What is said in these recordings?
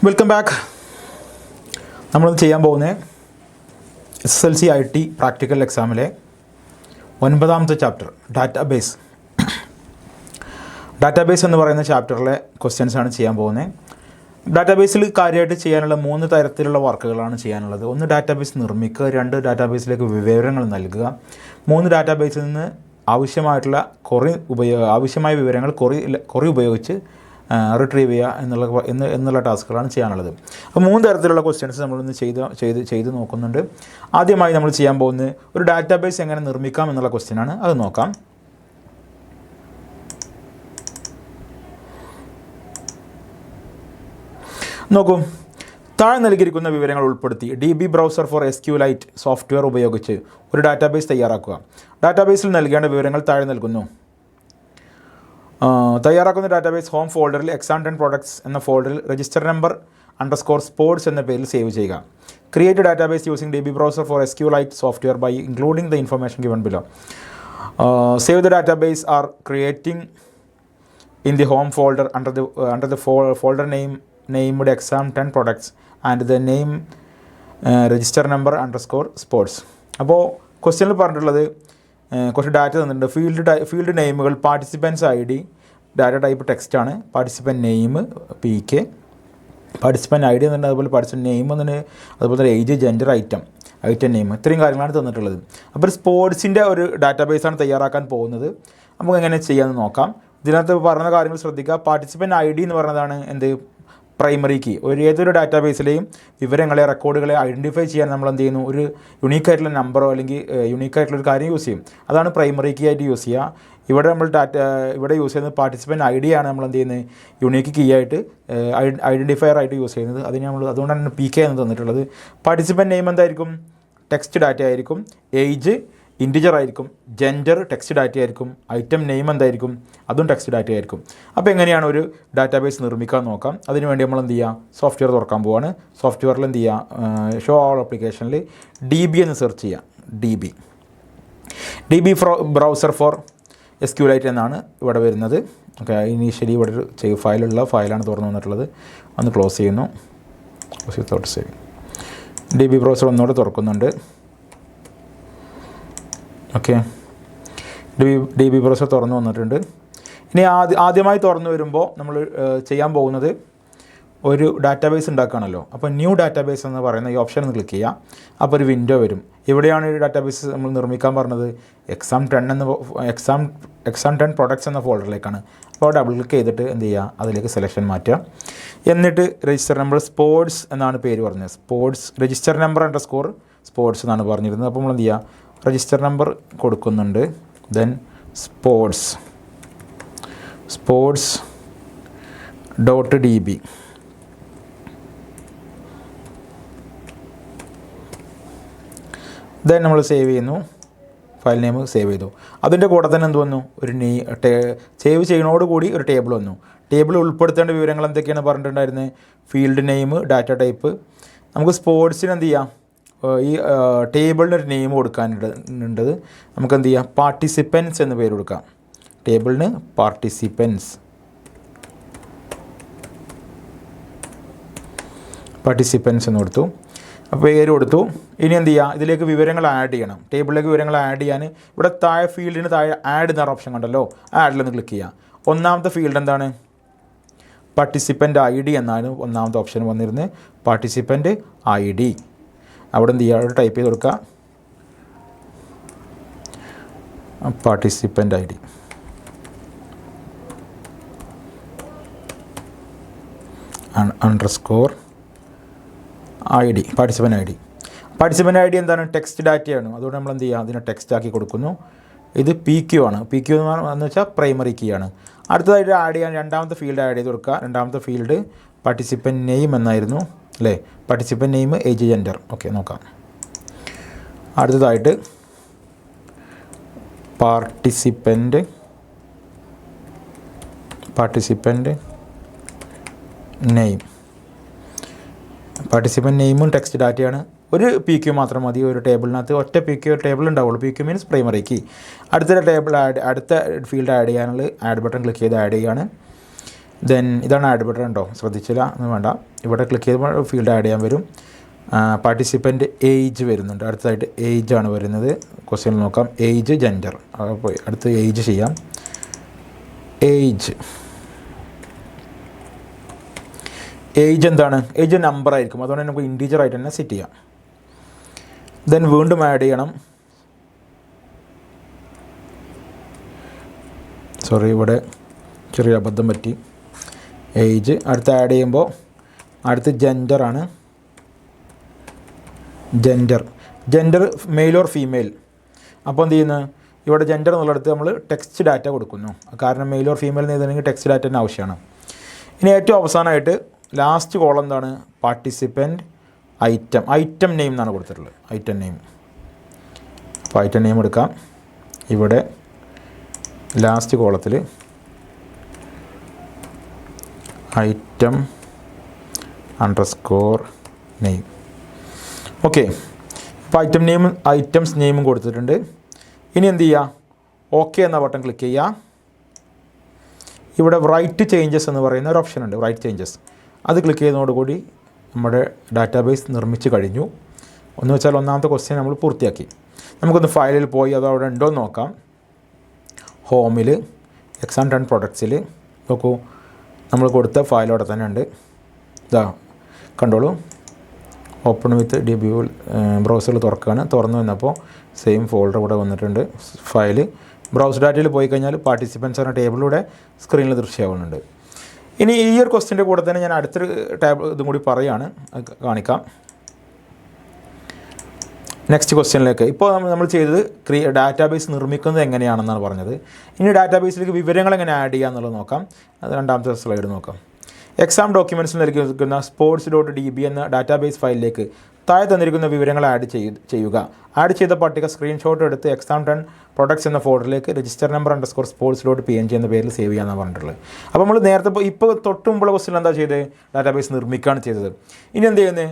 Welcome back. നമ്മളിന്ന് ചെയ്യാൻ പോകുന്നത് SSLC IT പ്രാക്ടിക്കൽ എക്സാമിലെ 9ാമത്തെ ചാപ്റ്റർ ഡാറ്റാബേസ് എന്ന് പറയുന്ന ചാപ്റ്ററിലെ ക്വസ്റ്റ്യൻസാണ് ചെയ്യാൻ പോകുന്നത്. ഡാറ്റാബേസിൽ കാര്യമായിട്ട് ചെയ്യാനുള്ള 3 തരത്തിലുള്ള വർക്കുകളാണ് ചെയ്യാനുള്ളത്. 1 ഡാറ്റാബേസ് നിർമ്മിക്കുക, 2 ഡാറ്റാബേസിലേക്ക് വിവരങ്ങൾ നൽകുക, 3 ഡാറ്റാബേസിൽ നിന്ന് ആവശ്യമായ വിവരങ്ങൾ കൊറി ഉപയോഗിച്ച് റിട്രീവ് ചെയ്യുക എന്നുള്ള ടാസ്കുകളാണ് ചെയ്യാനുള്ളത്. അപ്പോൾ 3 തരത്തിലുള്ള ക്വസ്റ്റ്യൻസ് നമ്മളിന്ന് ചെയ്ത് നോക്കുന്നുണ്ട്. ആദ്യമായി നമ്മൾ ചെയ്യാൻ പോകുന്നത് ഒരു ഡാറ്റാബേസ് എങ്ങനെ നിർമ്മിക്കാം എന്നുള്ള ക്വസ്റ്റ്യനാണ്. അത് നോക്കാം. നോക്കൂ, താഴെ നൽകിയിരിക്കുന്ന വിവരങ്ങൾ ഉൾപ്പെടുത്തി DB browser for SQLite software ഉപയോഗിച്ച് ഒരു ഡാറ്റാബേസ് തയ്യാറാക്കുക. ഡാറ്റാബേസിൽ നൽകേണ്ട വിവരങ്ങൾ താഴെ നൽകുന്നു. തയ്യാറാക്കുന്ന ഡാറ്റാബേസ് ഹോം ഫോൾഡറിൽ exam10 products എന്ന ഫോൾഡറിൽ രജിസ്റ്റർ നമ്പർ _sports എന്ന പേരിൽ സേവ് ചെയ്യുക. Create database using DB browser for SQLite software by including the information given below. Save the database are creating in the home folder under the folder named exam10 products and the name register number _sports. അപ്പോൾ ക്വസ്റ്റ്യനിൽ പറഞ്ഞിട്ടുള്ളത് കുറച്ച് data തന്നിട്ടുണ്ട്. Field നെയിമുകൾ participants ID, data type ടെക്സ്റ്റാണ്, participant name PK, participant ID എന്നുണ്ട്, അതുപോലെ participant name എന്നുണ്ട്, അതുപോലെ തന്നെ ഏജ്, ജെൻഡർ, ഐറ്റം നെയിം, ഇത്രയും കാര്യങ്ങളാണ് തന്നിട്ടുള്ളത്. അപ്പോൾ സ്പോർട്സിൻ്റെ ഒരു ഡാറ്റാബേസാണ് തയ്യാറാക്കാൻ പോകുന്നത്. നമുക്ക് എങ്ങനെ ചെയ്യാമെന്ന് നോക്കാം. ഇതിനകത്ത് പറഞ്ഞ കാര്യങ്ങൾ ശ്രദ്ധിക്കുക. പാർട്ടിസിപ്പൻറ്റ് ID എന്ന് പറയുന്നതാണ് എന്ത്, പ്രൈമറി കീ. ഏതൊരു ഡാറ്റാബേസിലെയും വിവരങ്ങളെ, റെക്കോർഡുകളെ ഐഡൻറ്റിഫൈ ചെയ്യാൻ നമ്മൾ എന്ത് ചെയ്യുന്നു, ഒരു യുണീക്കായിട്ടുള്ള നമ്പറോ അല്ലെങ്കിൽ യുണീക്കായിട്ടുള്ളൊരു കാര്യം യൂസ് ചെയ്യും. അതാണ് പ്രൈമറി കീ ആയിട്ട് യൂസ് ചെയ്യുക. ഇവിടെ ഇവിടെ യൂസ് ചെയ്യുന്നത് പാർട്ടിസിപ്പൻറ്റ് ID ആണ്. നമ്മൾ എന്ത് ചെയ്യുന്നത്, യുണീക്ക് കീ ആയിട്ട് ഐഡൻറ്റിഫയർ ആയിട്ട് യൂസ് ചെയ്യുന്നത്. അതുകൊണ്ടാണ് PK എന്ന് തന്നിട്ടുള്ളത്. പാർട്ടിസിപ്പൻറ്റ് നെയിം എന്തായിരിക്കും, ടെക്സ്റ്റ് ഡാറ്റ ആയിരിക്കും, ഏജ് ഇൻറ്റിജർ ആയിരിക്കും, ജെൻഡർ ടെക്സ്റ്റ് ഡാറ്റ ആയിരിക്കും, ഐറ്റം നെയിം എന്തായിരിക്കും, അതും ടെക്സ്റ്റ് ഡാറ്റ ആയിരിക്കും. അപ്പോൾ എങ്ങനെയാണ് ഒരു ഡാറ്റാബേസ് നിർമ്മിക്കാൻ നോക്കാം. അതിനുവേണ്ടി നമ്മൾ എന്ത് ചെയ്യുക, സോഫ്റ്റ്വെയർ തുറക്കാൻ പോവാണ്. സോഫ്റ്റ്വെയറിൽ എന്ത് ചെയ്യുക, ഷോ ഓൾ ആപ്ലിക്കേഷനിൽ DB എന്ന് സെർച്ച് ചെയ്യുക. DB ബ്രൗസർ ഫോർ SQLite എന്നാണ് ഇവിടെ വരുന്നത്. ഓക്കെ, ഇനീഷ്യലി ഇവിടെ ഒരു ഫയലാണ് തുറന്നു വന്നിട്ടുള്ളത്. ഒന്ന് ക്ലോസ് ചെയ്യുന്നു. സേവ്. DB ബ്രൗസർ ഒന്നുകൂടെ തുറക്കുന്നുണ്ട്. ഓക്കെ, DB ബ്രൗസർ തുറന്നു വന്നിട്ടുണ്ട്. ഇനി ആദ്യമായി തുറന്നു വരുമ്പോൾ നമ്മൾ ചെയ്യാൻ പോകുന്നത് ഒരു ഡാറ്റാബേസ് ഉണ്ടാക്കുകയാണല്ലോ. അപ്പോൾ ന്യൂ ഡാറ്റാബേസ് എന്ന് പറയുന്ന ഈ ഓപ്ഷൻ ഒന്ന് ക്ലിക്ക് ചെയ്യുക. അപ്പോൾ ഒരു വിൻഡോ വരും. എവിടെയാണ് ഈ ഡാറ്റാബേസ് നമ്മൾ നിർമ്മിക്കാൻ പറഞ്ഞത്, exam10 products എന്ന ഫോൾഡറിലേക്കാണ്. അപ്പോൾ ഡബിൾ ക്ലിക്ക് ചെയ്തിട്ട് എന്ത് ചെയ്യുക, അതിലേക്ക് സെലക്ഷൻ മാറ്റുക. എന്നിട്ട് രജിസ്റ്റർ നമ്പർ സ്പോർട്സ് എന്നാണ് പേര് പറഞ്ഞത്. രജിസ്റ്റർ നമ്പർ _sports എന്നാണ് പറഞ്ഞിരുന്നത്. അപ്പോൾ നമ്മൾ എന്ത് ചെയ്യുക, രജിസ്റ്റർ നമ്പർ കൊടുക്കുന്നുണ്ട്. Then sports.db. ദെൻ നമ്മൾ സേവ് ചെയ്യുന്നു. ഫയൽ നെയിം സേവ് ചെയ്തു. അതിൻ്റെ കൂടെ തന്നെ എന്ത് വന്നു, ഒരു സേവ് ചെയ്യുന്നതോടുകൂടി ഒരു ടേബിൾ വന്നു. ടേബിൾ ഉൾപ്പെടുത്തേണ്ട വിവരങ്ങൾ എന്തൊക്കെയാണ് പറഞ്ഞിട്ടുണ്ടായിരുന്നത്, ഫീൽഡ് നെയിം, ഡാറ്റ ടൈപ്പ്. നമുക്ക് സ്പോർട്സിന് എന്ത് ചെയ്യാം, ഈ ടേബിളിന് ഒരു നെയിം കൊടുക്കാനുണ്ട്. നമുക്ക് എന്ത് ചെയ്യാം, പാർട്ടിസിപ്പൻസ് എന്ന് പേര് കൊടുക്കാം. ടേബിളിന് പാർട്ടിസിപ്പൻസ് എന്ന് കൊടുത്തു. അപ്പോൾ പേര് കൊടുത്തു. ഇനി എന്ത് ചെയ്യുക, ഇതിലേക്ക് വിവരങ്ങൾ ആഡ് ചെയ്യണം. ടേബിളിലേക്ക് വിവരങ്ങൾ ആഡ് ചെയ്യാൻ ഇവിടെ ഫീൽഡിന് താഴെ ആഡ് എന്ന ഓപ്ഷൻ കണ്ടല്ലോ, ആഡിലൊന്ന് ക്ലിക്ക് ചെയ്യുക. ഒന്നാമത്തെ ഫീൽഡ് എന്താണ്, പാർട്ടിസിപ്പൻറ്റ് ID എന്നാണ് ഒന്നാമത്തെ ഓപ്ഷൻ വന്നിരുന്നത്. പാർട്ടിസിപ്പൻറ്റ് ID അവിടെ എന്ത് ചെയ്യുക, ടൈപ്പ് ചെയ്ത് കൊടുക്കുക, participant ID. _ID participant ID എന്താണ്, ടെക്സ്റ്റ് ഡാറ്റയാണ്. അതുകൊണ്ട് നമ്മൾ എന്ത് ചെയ്യുക, അതിനെ ടെക്സ്റ്റ് ആക്കി കൊടുക്കുന്നു. ഇത് PQ ആണ്. PQ എന്ന് വെച്ചാൽ പ്രൈമറി കീ ആണ്. അടുത്തതായിട്ട് ആഡ് ചെയ്യാൻ രണ്ടാമത്തെ ഫീൽഡ് ആഡ് ചെയ്ത് കൊടുക്കുക. രണ്ടാമത്തെ ഫീൽഡ് പാർട്ടിസിപ്പൻറ്റ് നെയിം എന്നായിരുന്നു അല്ലേ, participant name, age, gender. Okay, നോക്കാം. അടുത്തതായിട്ട് പാർട്ടിസിപ്പൻറ്റ് നെയിം. പാർട്ടിസിപ്പൻറ്റ് നെയിമും ടെക്സ്റ്റ് ഡാറ്റയാണ്. ഒരു PQ മാത്രം മതി. ഒരു ടേബിളിനകത്ത് ഒറ്റ PQ ടേബിൾ ഉണ്ടാവുള്ളൂ. PQ means primary key. അടുത്ത ഫീൽഡ് ആഡ് ചെയ്യാനുള്ള ആഡ് ബട്ടൺ ക്ലിക്ക് ചെയ്ത് ആഡ് ചെയ്യുകയാണ്. ദെൻ ഇതാണ് ആഡ് ബട്ടൺ ഉണ്ടോ, ശ്രദ്ധിച്ചില്ല എന്ന് വേണ്ട. ഇവിടെ ക്ലിക്ക് ചെയ്യുമ്പോൾ ഫീൽഡ് ആഡ് ചെയ്യാൻ വരും. പാർട്ടിസിപ്പൻ്റ് ഏജ് വരുന്നുണ്ട്. അടുത്തതായിട്ട് ഏജ് ആണ് വരുന്നത്. ക്വസ്റ്റ്യൻ നോക്കാം. ഏജ് ജെൻഡർ പോയി അടുത്ത് ഏജ് ചെയ്യാം. ഏജ് എന്താണ്? ഏജ് നമ്പർ ആയിരിക്കും, അതുകൊണ്ട് നമുക്ക് ഇൻറ്റീജർ ആയിട്ട് തന്നെ സെറ്റ് ചെയ്യാം. ദെൻ വീണ്ടും ആഡ് ചെയ്യണം. സോറി, ഇവിടെ ചെറിയ അബദ്ധം പറ്റി. ഏജ് അടുത്ത് ആഡ് ചെയ്യുമ്പോൾ അടുത്ത് ജെൻഡറാണ്. Gender male or female. അപ്പോൾ എന്ത് ചെയ്യുന്നു, ഇവിടെ ജെൻഡർ എന്നുള്ളിടത്ത് നമ്മൾ ടെക്സ്റ്റ് ഡാറ്റ കൊടുക്കുന്നു. കാരണം മെയിൽ ഓർ ഫീമെയിൽ എന്ന് എഴുതണമെങ്കിൽ ടെക്സ്റ്റ് ഡാറ്റ തന്നെ ആവശ്യമാണ്. ഇനി ഏറ്റവും അവസാനമായിട്ട് ലാസ്റ്റ് കോളം എന്താണ്? പാർട്ടിസിപ്പൻ്റ് ഐറ്റം നെയിം എന്നാണ് കൊടുത്തിട്ടുള്ളത്. Item name. അപ്പോൾ ഐറ്റം നെയിം എടുക്കാം. ഇവിടെ ലാസ്റ്റ് കോളത്തിൽ ഐറ്റം അണ്ടർസ്കോർ നെയിം. ഓക്കെ, അപ്പോൾ ഐറ്റംസ് നെയിമും കൊടുത്തിട്ടുണ്ട്. ഇനി എന്ത് ചെയ്യുക? ഓക്കെ എന്ന ബട്ടൺ ക്ലിക്ക് ചെയ്യുക. ഇവിടെ റൈറ്റ് ചേഞ്ചസ് എന്ന് പറയുന്ന ഒരു ഓപ്ഷൻ ഉണ്ട്, റൈറ്റ് ചേഞ്ചസ്. അത് ക്ലിക്ക് ചെയ്യുന്നതോടുകൂടി നമ്മുടെ ഡാറ്റാബേസ് നിർമ്മിച്ച് കഴിഞ്ഞു. ഒന്ന് വെച്ചാൽ ഒന്നാമത്തെ ക്വസ്റ്റ്യൻ നമ്മൾ പൂർത്തിയാക്കി. നമുക്കൊന്ന് ഫയലിൽ പോയി അത് അവിടെ ഉണ്ടോ എന്ന് നോക്കാം. ഹോമിൽ എക്സാം ടൺ പ്രൊഡക്ട്സിൽ നോക്കൂ, നമ്മൾ കൊടുത്ത ഫയൽ അവിടെ തന്നെ ഉണ്ട്. ഇതാ കണ്ടോളൂ. ഓപ്പൺ വിത്ത് DB ബ്രൗസറിൽ തുറക്കുകയാണ്. തുറന്നു വന്നപ്പോൾ സെയിം ഫോൾഡർ ഇവിടെ വന്നിട്ടുണ്ട്. ഫയൽ ബ്രൗസ് ഡാറ്റയിൽ പോയി കഴിഞ്ഞാൽ പാർട്ടിസിപ്പൻസ് എന്ന ടേബിളിലൂടെ സ്ക്രീനിൽ ദൃശ്യമാവുന്നുണ്ട്. ഇനി ഈ ഒരു ക്വസ്റ്റിൻ്റെ കൂടെ തന്നെ ഞാൻ അടുത്തൊരു ടാബ് ഇതും കൂടി പറയുകയാണ്, കാണിക്കാം. നെക്സ്റ്റ് ക്വസ്റ്റ്യനിലേക്ക്. ഇപ്പോൾ നമ്മൾ ചെയ്തത് ഡാറ്റാബേസ് നിർമ്മിക്കുന്നത് എങ്ങനെയാണെന്നാണ് പറഞ്ഞത്. ഇനി ഡാറ്റാബേസിലേക്ക് വിവരങ്ങൾ എങ്ങനെ ആഡ് ചെയ്യുക എന്നുള്ളത് നോക്കാം. അത് രണ്ടാമത്തെ സ്ലൈഡ് നോക്കാം. എക്സാം ഡോക്യുമെൻറ്റ്സിൽ നൽകിയിരിക്കുന്ന sports.db എന്ന ഡാറ്റാബേസ് ഫയലിലേക്ക് താഴെ തന്നിരിക്കുന്ന വിവരങ്ങൾ ആഡ് ചെയ്യുക. ആഡ് ചെയ്ത പട്ടിക സ്ക്രീൻഷോട്ട് എടുത്ത് എക്സാം ടൺ പ്രൊഡക്ട്സ് എന്ന ഫോൾഡറിലേക്ക് രജിസ്റ്റർ നമ്പർ _sports.png എന്ന പേരിൽ സേവ് ചെയ്യാമെന്നാണ് പറഞ്ഞിട്ടുള്ളത്. അപ്പോൾ നമ്മൾ നേരത്തെ ഇപ്പോൾ തൊട്ട് മുമ്പുള്ള ക്വസ്റ്റ്യൻ എന്താ ചെയ്തത്? ഡാറ്റാബേസ് നിർമ്മിക്കുകയാണ് ചെയ്തത്. ഇനി എന്ത് ചെയ്യുന്നത്?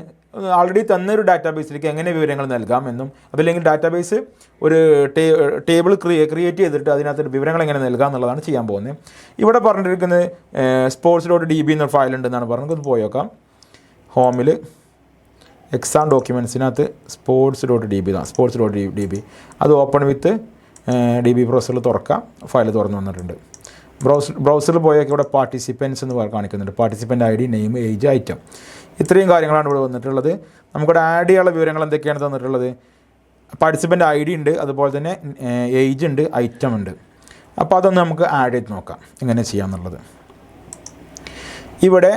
ആൾറെഡി തന്നൊരു ഡാറ്റാബേസിലേക്ക് എങ്ങനെ വിവരങ്ങൾ നൽകാമെന്നും അതല്ലെങ്കിൽ ഡാറ്റാബേസ് ഒരു ടേബിൾ ക്രിയേറ്റ് ചെയ്തിട്ട് അതിനകത്ത് വിവരങ്ങൾ എങ്ങനെ നൽകാം എന്നുള്ളതാണ് ചെയ്യാൻ പോകുന്നത്. ഇവിടെ പറഞ്ഞിരിക്കുന്നത് sports.db എന്ന ഫയൽ ഉണ്ടെന്നാണ് പറഞ്ഞത്. ഇത് പോയേക്കാം. ഹോമിൽ എക്സാം ഡോക്യുമെൻറ്റ്സിനകത്ത് sports.db അത് ഓപ്പൺ വിത്ത് DB ബ്രൗസറിൽ തുറക്കാം. ഫയൽ തുറന്നു വന്നിട്ടുണ്ട്. ബ്രൗസറിൽ പോയൊക്കെ ഇവിടെ പാർട്ടിസിപ്പൻസ് എന്ന് കാണിക്കുന്നുണ്ട്. Participant ID, name, age, item. ഇത്രയും കാര്യങ്ങളാണ് ഇവിടെ വന്നിട്ടുള്ളത്. നമുക്കിവിടെ ആഡ് ചെയ്യാനുള്ള വിവരങ്ങൾ എന്തൊക്കെയാണ് തന്നിട്ടുള്ളത്? പാർട്ടിസിപ്പൻ്റ് ID ഉണ്ട്, അതുപോലെ തന്നെ ഏജ് ഉണ്ട്, ഐറ്റം ഉണ്ട്. അപ്പോൾ അതൊന്ന് നമുക്ക് ആഡ് ചെയ്ത് നോക്കാം എങ്ങനെ ചെയ്യാമെന്നുള്ളത്. ഇവിടെ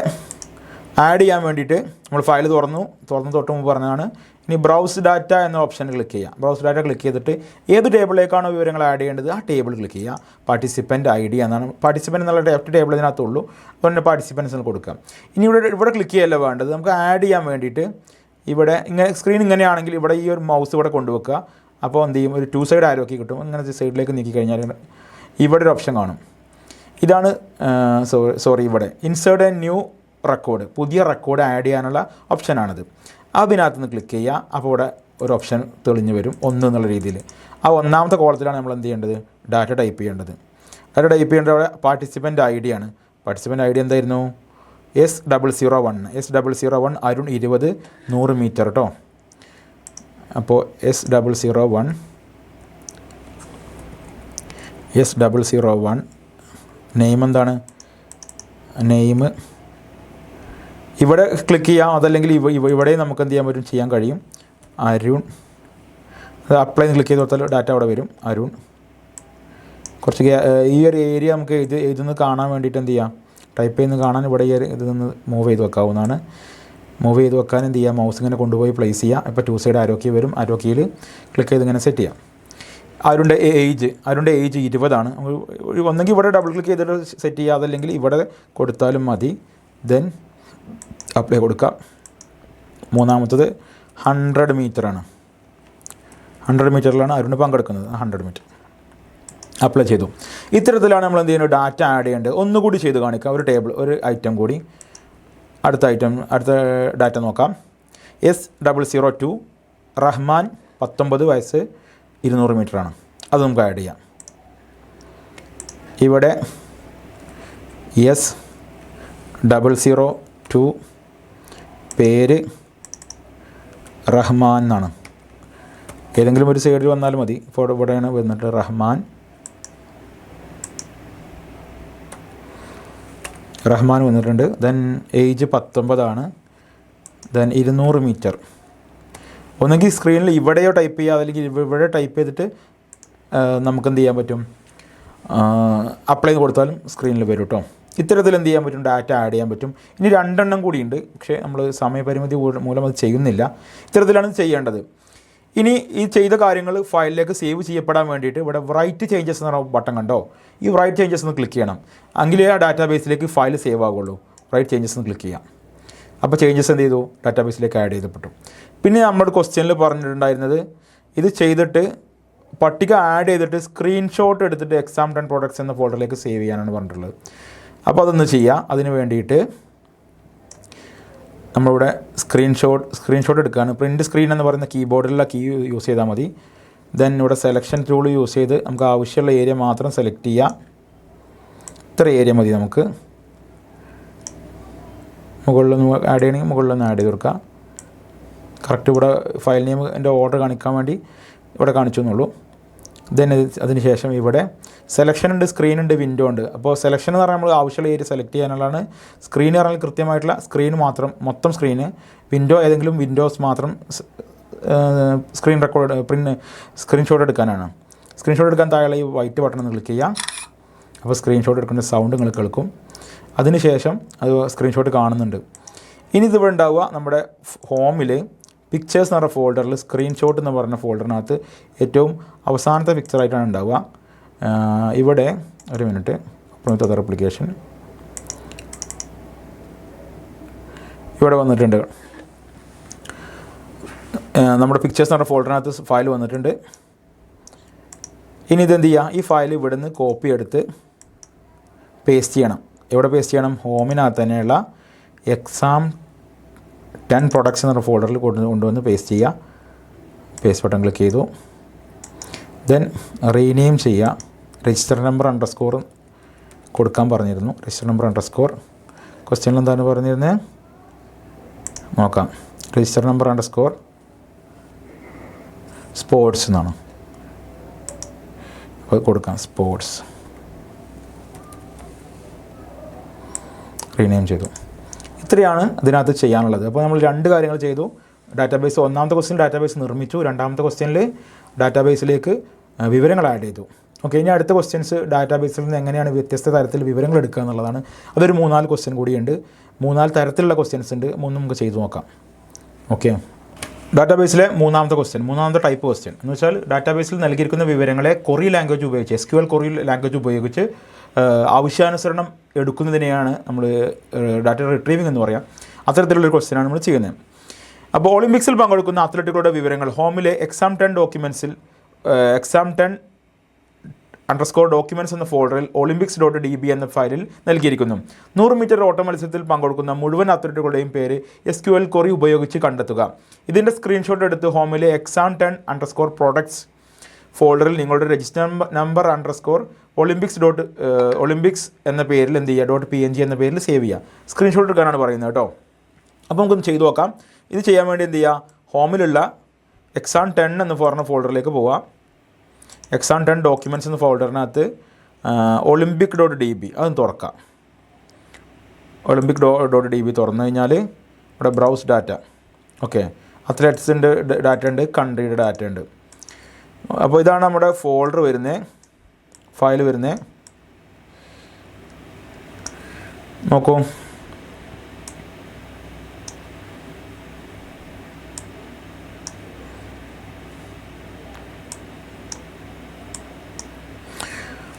ആഡ് ചെയ്യാൻ വേണ്ടിയിട്ട് നമ്മൾ ഫയൽ തുറന്നു തൊട്ട് മുമ്പ് പറഞ്ഞതാണ്. ഇനി ബ്രൗസ് ഡാറ്റ എന്ന ഓപ്ഷൻ ക്ലിക്ക് ചെയ്യുക. ബ്രൗസ് ഡാറ്റ ക്ലിക്ക് ചെയ്തിട്ട് ഏത് ടേബിളിലേക്കാണോ വിവരങ്ങൾ ആഡ് ചെയ്യേണ്ടത് ആ ടേബിൾ ക്ലിക്ക് ചെയ്യുക. പാർട്ടിസിപ്പൻ്റ് ID എന്നാണ്. പാർട്ടിസിപ്പൻ്റ് എന്നുള്ള ടേബിൾ ഇതിനകത്തുള്ളൂ, അതുകൊണ്ട് പാർട്ടിസിപ്പൻസിന് കൊടുക്കാം. ഇനി ഇവിടെ ക്ലിക്ക് ചെയ്യല്ല വേണ്ടത്. നമുക്ക് ആഡ് ചെയ്യാൻ വേണ്ടിയിട്ട് ഇവിടെ സ്ക്രീൻ ഇങ്ങനെയാണെങ്കിൽ ഇവിടെ ഈ ഒരു മൗസ് ഇവിടെ കൊണ്ടുവെക്കുക. അപ്പോൾ എന്ത് ചെയ്യും? ഒരു 2 സൈഡ് ആരോക്കി കിട്ടും. ഇങ്ങനെ സൈഡിലേക്ക് നീക്കി കഴിഞ്ഞാൽ ഇവിടെ ഒരു ഓപ്ഷൻ കാണും. ഇതാണ് ഇവിടെ ഇൻസേർട്ട് എ ന്യൂ റെക്കോർഡ്, പുതിയ റെക്കോർഡ് ആഡ് ചെയ്യാനുള്ള ഓപ്ഷനാണിത്. അതിനകത്ത് നിന്ന് ക്ലിക്ക് ചെയ്യുക. അപ്പോൾ ഇവിടെ ഒരു ഓപ്ഷൻ തെളിഞ്ഞ് വരും, 1 എന്നുള്ള രീതിയിൽ. ആ ഒന്നാമത്തെ കോളത്തിലാണ് നമ്മൾ എന്ത് ചെയ്യേണ്ടത്? ഡാറ്റ ടൈപ്പ് ചെയ്യേണ്ടത്. ഡാറ്റ ടൈപ്പ് ചെയ്യേണ്ടത് അവിടെ പാർട്ടിസിപ്പൻ്റ് ID ആണ്. പാർട്ടിസിപ്പൻ്റ് ID എന്തായിരുന്നു? S001 അരുൺ 20 100 മീറ്റർ കേട്ടോ. അപ്പോൾ S001 നെയിം എന്താണ്? നെയിം ഇവിടെ ക്ലിക്ക് ചെയ്യാം. അതല്ലെങ്കിൽ ഇവിടെ നമുക്ക് എന്ത് ചെയ്യാൻ പറ്റും? ചെയ്യാൻ കഴിയും. അരുൺ. അത് അപ്ലൈ ക്ലിക്ക് ചെയ്ത് കൊടുത്താൽ ഡാറ്റ അവിടെ വരും. അരുൺ. കുറച്ച് ഈ ഒരു ഏരിയ നമുക്ക് ഇതൊന്ന് കാണാൻ വേണ്ടിയിട്ട് എന്ത് ചെയ്യാം? ടൈപ്പ് ചെയ്യുന്ന കാണാൻ ഇവിടെ ഈ ഇതൊന്ന് മൂവ് ചെയ്ത് വെക്കാവുന്നതാണ്. മൂവ് ചെയ്ത് വെക്കാൻ എന്ത് ചെയ്യുക? മൗസ് ഇങ്ങനെ കൊണ്ടുപോയി പ്ലേസ് ചെയ്യുക. ഇപ്പോൾ 2 സൈഡ് ആരോക്കി വരും. ആരോക്കിയിൽ ക്ലിക്ക് ചെയ്ത് ഇങ്ങനെ സെറ്റ് ചെയ്യാം. അരുണിൻ്റെ ഏജ് 20 ആണ്. ഒന്നെങ്കിൽ ഇവിടെ ഡബിൾ ക്ലിക്ക് ചെയ്തിട്ട് സെറ്റ് ചെയ്യുക, അതല്ലെങ്കിൽ ഇവിടെ കൊടുത്താലും മതി. ദെൻ അപ്ലൈ കൊടുക്കാം. മൂന്നാമത്തത് 100 മീറ്ററാണ്. 100 മീറ്ററിലാണ് അരുൺ പങ്കെടുക്കുന്നത്. 100 മീറ്റർ അപ്ലൈ ചെയ്തു. ഇത്തരത്തിലാണ് നമ്മൾ എന്ത് ചെയ്യുന്നത്? ഡാറ്റ ആഡ് ചെയ്യേണ്ടത്. ഒന്നുകൂടി ചെയ്ത് കാണിക്കാം. ഒരു ടേബിൾ, ഒരു ഐറ്റം കൂടി. അടുത്ത ഡാറ്റ നോക്കാം. S002 റഹ്മാൻ 19 വയസ്സ് 200 മീറ്ററാണ്. അത് നമുക്ക് ആഡ് ചെയ്യാം. ഇവിടെ 002 പേര് റഹ്മാൻ എന്നാണ്. ഏതെങ്കിലും ഒരു സൈഡിൽ വന്നാൽ മതി. ഇപ്പോൾ ഇവിടെയാണ് വന്നിട്ട് റഹ്മാൻ വന്നിട്ടുണ്ട്. Then age 19 then 200 metre. ഒന്നെങ്കിൽ സ്ക്രീനിൽ ഇവിടെയോ ടൈപ്പ് ചെയ്യുക, അല്ലെങ്കിൽ ഇവിടെ ടൈപ്പ് ചെയ്തിട്ട് നമുക്ക് എന്ത് ചെയ്യാൻ പറ്റും, അപ്ലൈ ചെയ്ത് കൊടുത്താലും സ്ക്രീനിൽ വരും കേട്ടോ. ഇത്തരത്തിൽ എന്ത് ചെയ്യാൻ പറ്റും, ഡാറ്റ ആഡ് ചെയ്യാൻ പറ്റും. ഇനി 2 എണ്ണം കൂടിയുണ്ട്, പക്ഷേ നമ്മൾ സമയപരിമിതി മൂലം അത് ചെയ്യുന്നില്ല. ഇത്തരത്തിലാണ് ചെയ്യേണ്ടത്. ഇനി ഈ ചെയ്ത കാര്യങ്ങൾ ഫയലിലേക്ക് സേവ് ചെയ്യപ്പെടാൻ വേണ്ടിയിട്ട് ഇവിടെ റൈറ്റ് ചേഞ്ചസ് എന്ന് പറഞ്ഞ ബട്ടൺ കണ്ടോ, ഈ റൈറ്റ് ചേഞ്ചസ് ഒന്ന് ക്ലിക്ക് ചെയ്യണം. എങ്കിലേ ആ ഡാറ്റാബേസിലേക്ക് ഫയൽ സേവ് ആകുള്ളൂ. റൈറ്റ് ചേഞ്ചസ് ഒന്ന് ക്ലിക്ക് ചെയ്യാം. അപ്പോൾ ചേഞ്ചസ് എന്ത് ചെയ്തു, ഡാറ്റാബേസിലേക്ക് ആഡ് ചെയ്തപ്പെട്ടു. പിന്നെ നമ്മുടെ ക്വസ്റ്റ്യനിൽ പറഞ്ഞിട്ടുണ്ടായിരുന്നത് ഇത് ചെയ്തിട്ട് പട്ടിക ആഡ് ചെയ്തിട്ട് സ്ക്രീൻഷോട്ട് എടുത്തിട്ട് exam10 പ്രോഡക്ട്സ് എന്ന ഫോൾഡറിലേക്ക് സേവ് ചെയ്യാനാണ് പറഞ്ഞിട്ടുള്ളത്. അപ്പോൾ അതൊന്ന് ചെയ്യാം. അതിന് വേണ്ടിയിട്ട് നമ്മളിവിടെ സ്ക്രീൻഷോട്ട് എടുക്കുകയാണ്. പ്രിൻറ്റ് സ്ക്രീൻ എന്ന് പറയുന്ന കീബോർഡിലുള്ള കീ യൂസ് ചെയ്താൽ മതി. ദെൻ ഇവിടെ സെലക്ഷൻ ടൂൾ യൂസ് ചെയ്ത് നമുക്ക് ആവശ്യമുള്ള ഏരിയ മാത്രം സെലക്ട് ചെയ്യുക. ഇത്ര ഏരിയ മതി നമുക്ക്. മുകളിലൊന്ന് ആഡ് ചെയ്യണമെങ്കിൽ മുകളിലൊന്ന് ആഡ് ചെയ്ത് കൊടുക്കുക. കറക്റ്റ് ഇവിടെ ഫയൽ നെയിമിൻ്റെ ഓർഡർ കാണിക്കാൻ വേണ്ടി ഇവിടെ കാണിച്ചു എന്നുള്ളൂ. ദെൻ അതിന് ശേഷം ഇവിടെ സെലക്ഷൻ ഉണ്ട്, സ്ക്രീൻ ഉണ്ട്, വിൻഡോ ഉണ്ട്. അപ്പോൾ സെലക്ഷൻ എന്ന് പറഞ്ഞാൽ നമ്മൾ ആവശ്യമുള്ള ഏരിയ സെലക്ട് ചെയ്യാനുള്ളതാണ്. സ്ക്രീൻ പറഞ്ഞാൽ കൃത്യമായിട്ടുള്ള സ്ക്രീൻ മാത്രം, മൊത്തം സ്ക്രീന്. വിൻഡോ ഏതെങ്കിലും വിൻഡോസ് മാത്രം സ്ക്രീൻഷോട്ട് എടുക്കാനാണ്. സ്ക്രീൻഷോട്ട് എടുക്കാൻ താഴെ ഈ വൈറ്റ് ബട്ടൺ ഒന്ന് ക്ലിക്ക് ചെയ്യാം. അപ്പോൾ സ്ക്രീൻഷോട്ട് എടുക്കുന്ന സൗണ്ട് നിങ്ങൾ കേൾക്കും. അതിന് ശേഷം അത് സ്ക്രീൻഷോട്ട് കാണുന്നുണ്ട്. ഇനി ഇതിവിടെ ഉണ്ടാവുക നമ്മുടെ ഹോമിൽ പിക്ചേഴ്സ് എന്ന് പറഞ്ഞ ഫോൾഡറിൽ സ്ക്രീൻഷോട്ട് എന്ന് പറഞ്ഞ ഫോൾഡറിനകത്ത് ഏറ്റവും അവസാനത്തെ പിക്ചറായിട്ടാണ് ഉണ്ടാവുക. ഇവിടെ ഒരു മിനിറ്റ്, അതർ ആപ്ലിക്കേഷൻ ഇവിടെ വന്നിട്ടുണ്ട്. നമ്മുടെ പിക്ചേഴ്സ് എന്ന് പറഞ്ഞ ഫോൾഡറിനകത്ത് ഫയൽ വന്നിട്ടുണ്ട്. ഇനി ഇതെന്ത് ചെയ്യുക, ഈ ഫയൽ ഇവിടെ നിന്ന് കോപ്പി എടുത്ത് പേസ്റ്റ് ചെയ്യണം. എവിടെ പേസ്റ്റ് ചെയ്യണം, ഹോമിനകത്ത് തന്നെയുള്ള exam10 പ്രോഡക്ട്സ് എന്ന് പറഞ്ഞ ഫോൾഡറിൽ കൊണ്ടുവന്ന് പേസ്റ്റ് ചെയ്യുക. പേസ്റ്റ് ബട്ടൺ ക്ലിക്ക് ചെയ്തു. ദെൻ റീനെയിം ചെയ്യുക. രജിസ്റ്റർ നമ്പർ അണ്ടർസ്കോർ കൊടുക്കാൻ പറഞ്ഞിരുന്നു. രജിസ്റ്റർ നമ്പർ അണ്ടർസ്കോർ ക്വസ്റ്റ്യനിൽ എന്താണ് പറഞ്ഞിരുന്നത് നോക്കാം. രജിസ്റ്റർ നമ്പർ അണ്ടർസ്കോർ സ്പോർട്സ് എന്നാണ്. അപ്പോൾ കൊടുക്കാം സ്പോർട്സ്. റീനെയിം ചെയ്തു. ഇത്രയാണ് ഇതിനകത്ത് ചെയ്യാനുള്ളത്. അപ്പോൾ നമ്മൾ 2 കാര്യങ്ങൾ ചെയ്തു. ഡാറ്റാബേസ്, ഒന്നാമത്തെ ക്വസ്റ്റ്യൻ ഡാറ്റാബേസ് നിർമ്മിച്ചു. രണ്ടാമത്തെ ക്വസ്റ്റ്യനിൽ ഡാറ്റാബേസിലേക്ക് വിവരങ്ങൾ ആഡ് ചെയ്തു. ഓക്കെ, ഇനി അടുത്ത ക്വസ്റ്റ്യൻസ് ഡാറ്റാബേസിൽ നിന്ന് എങ്ങനെയാണ് വ്യത്യസ്ത തരത്തിൽ വിവരങ്ങൾ എടുക്കുക എന്നുള്ളതാണ്. അതൊരു 3-4 ക്വസ്റ്റ്യൻ കൂടിയുണ്ട്. 3-4 തരത്തിലുള്ള ക്വസ്റ്റ്യൻസ് ഉണ്ട്. 3 നമുക്ക് ചെയ്തു നോക്കാം. ഓക്കെ, ഡാറ്റാബേസിലെ മൂന്നാമത്തെ ടൈപ്പ് ക്വസ്റ്റ്യൻ എന്ന് വെച്ചാൽ ഡാറ്റാബേസിൽ നൽകിയിരിക്കുന്ന വിവരങ്ങളെ കൊറി ലാംഗ്വേജ് ഉപയോഗിച്ച്, SQL കൊറി ലാംഗ്വേജ് ഉപയോഗിച്ച് ആവശ്യാനുസരണം എടുക്കുന്നതിനെയാണ് നമ്മൾ ഡാറ്റ റിട്രീവിംഗ് എന്ന് പറയാം. അത്തരത്തിലുള്ളൊരു ക്വസ്റ്റ്യനാണ് നമ്മൾ ചെയ്യുന്നത്. അപ്പോൾ ഒളിമ്പിക്സിൽ പങ്കെടുക്കുന്ന അത്ലറ്റുകളുടെ വിവരങ്ങൾ ഹോമിലെ exam10 ഡോക്യുമെൻറ്റ്സിൽ exam10_documents എന്ന ഫോൾഡറിൽ olympics.db എന്ന ഫയലിൽ നൽകിയിരിക്കുന്നു. 100 മീറ്റർ ഓട്ട മത്സരത്തിൽ പങ്കെടുക്കുന്ന മുഴുവൻ അത്ലറ്റുകളുടെയും പേര് SQL കൊറി ഉപയോഗിച്ച് കണ്ടെത്തുക. ഇതിൻ്റെ സ്ക്രീൻഷോട്ട് എടുത്ത് ഹോമിലെ exam10_products ഫോൾഡറിൽ നിങ്ങളുടെ രജിസ്റ്റർ നമ്പർ _olympics എന്ന പേരിൽ എന്ത് ചെയ്യുക, .png എന്ന പേരിൽ സേവ് ചെയ്യുക. സ്ക്രീൻഷോട്ട് എടുക്കാനാണ് പറയുന്നത് കേട്ടോ. അപ്പോൾ നമുക്കൊന്ന് ചെയ്തു നോക്കാം. ഇത് ചെയ്യാൻ വേണ്ടി എന്ത് ചെയ്യുക, ഹോമിലുള്ള exam10 എന്ന് പറഞ്ഞ ഫോൾഡറിലേക്ക് പോവുക. exam10 ഡോക്യുമെൻറ്റ്സ് എന്ന ഫോൾഡറിനകത്ത് olympic.db അതൊന്ന് തുറക്കാം. olympic.db തുറന്നു കഴിഞ്ഞാൽ ഇവിടെ ബ്രൗസ് ഡാറ്റ. ഓക്കെ, അത്ലറ്റ്സിൻ്റെ ഡാറ്റ ഉണ്ട്, കൺട്രിയുടെ ഡാറ്റ ഉണ്ട്. അപ്പോൾ ഇതാണ് നമ്മുടെ ഫോൾഡർ വരുന്നത്, ഫയൽ വരുന്നത്. നോക്കൂ,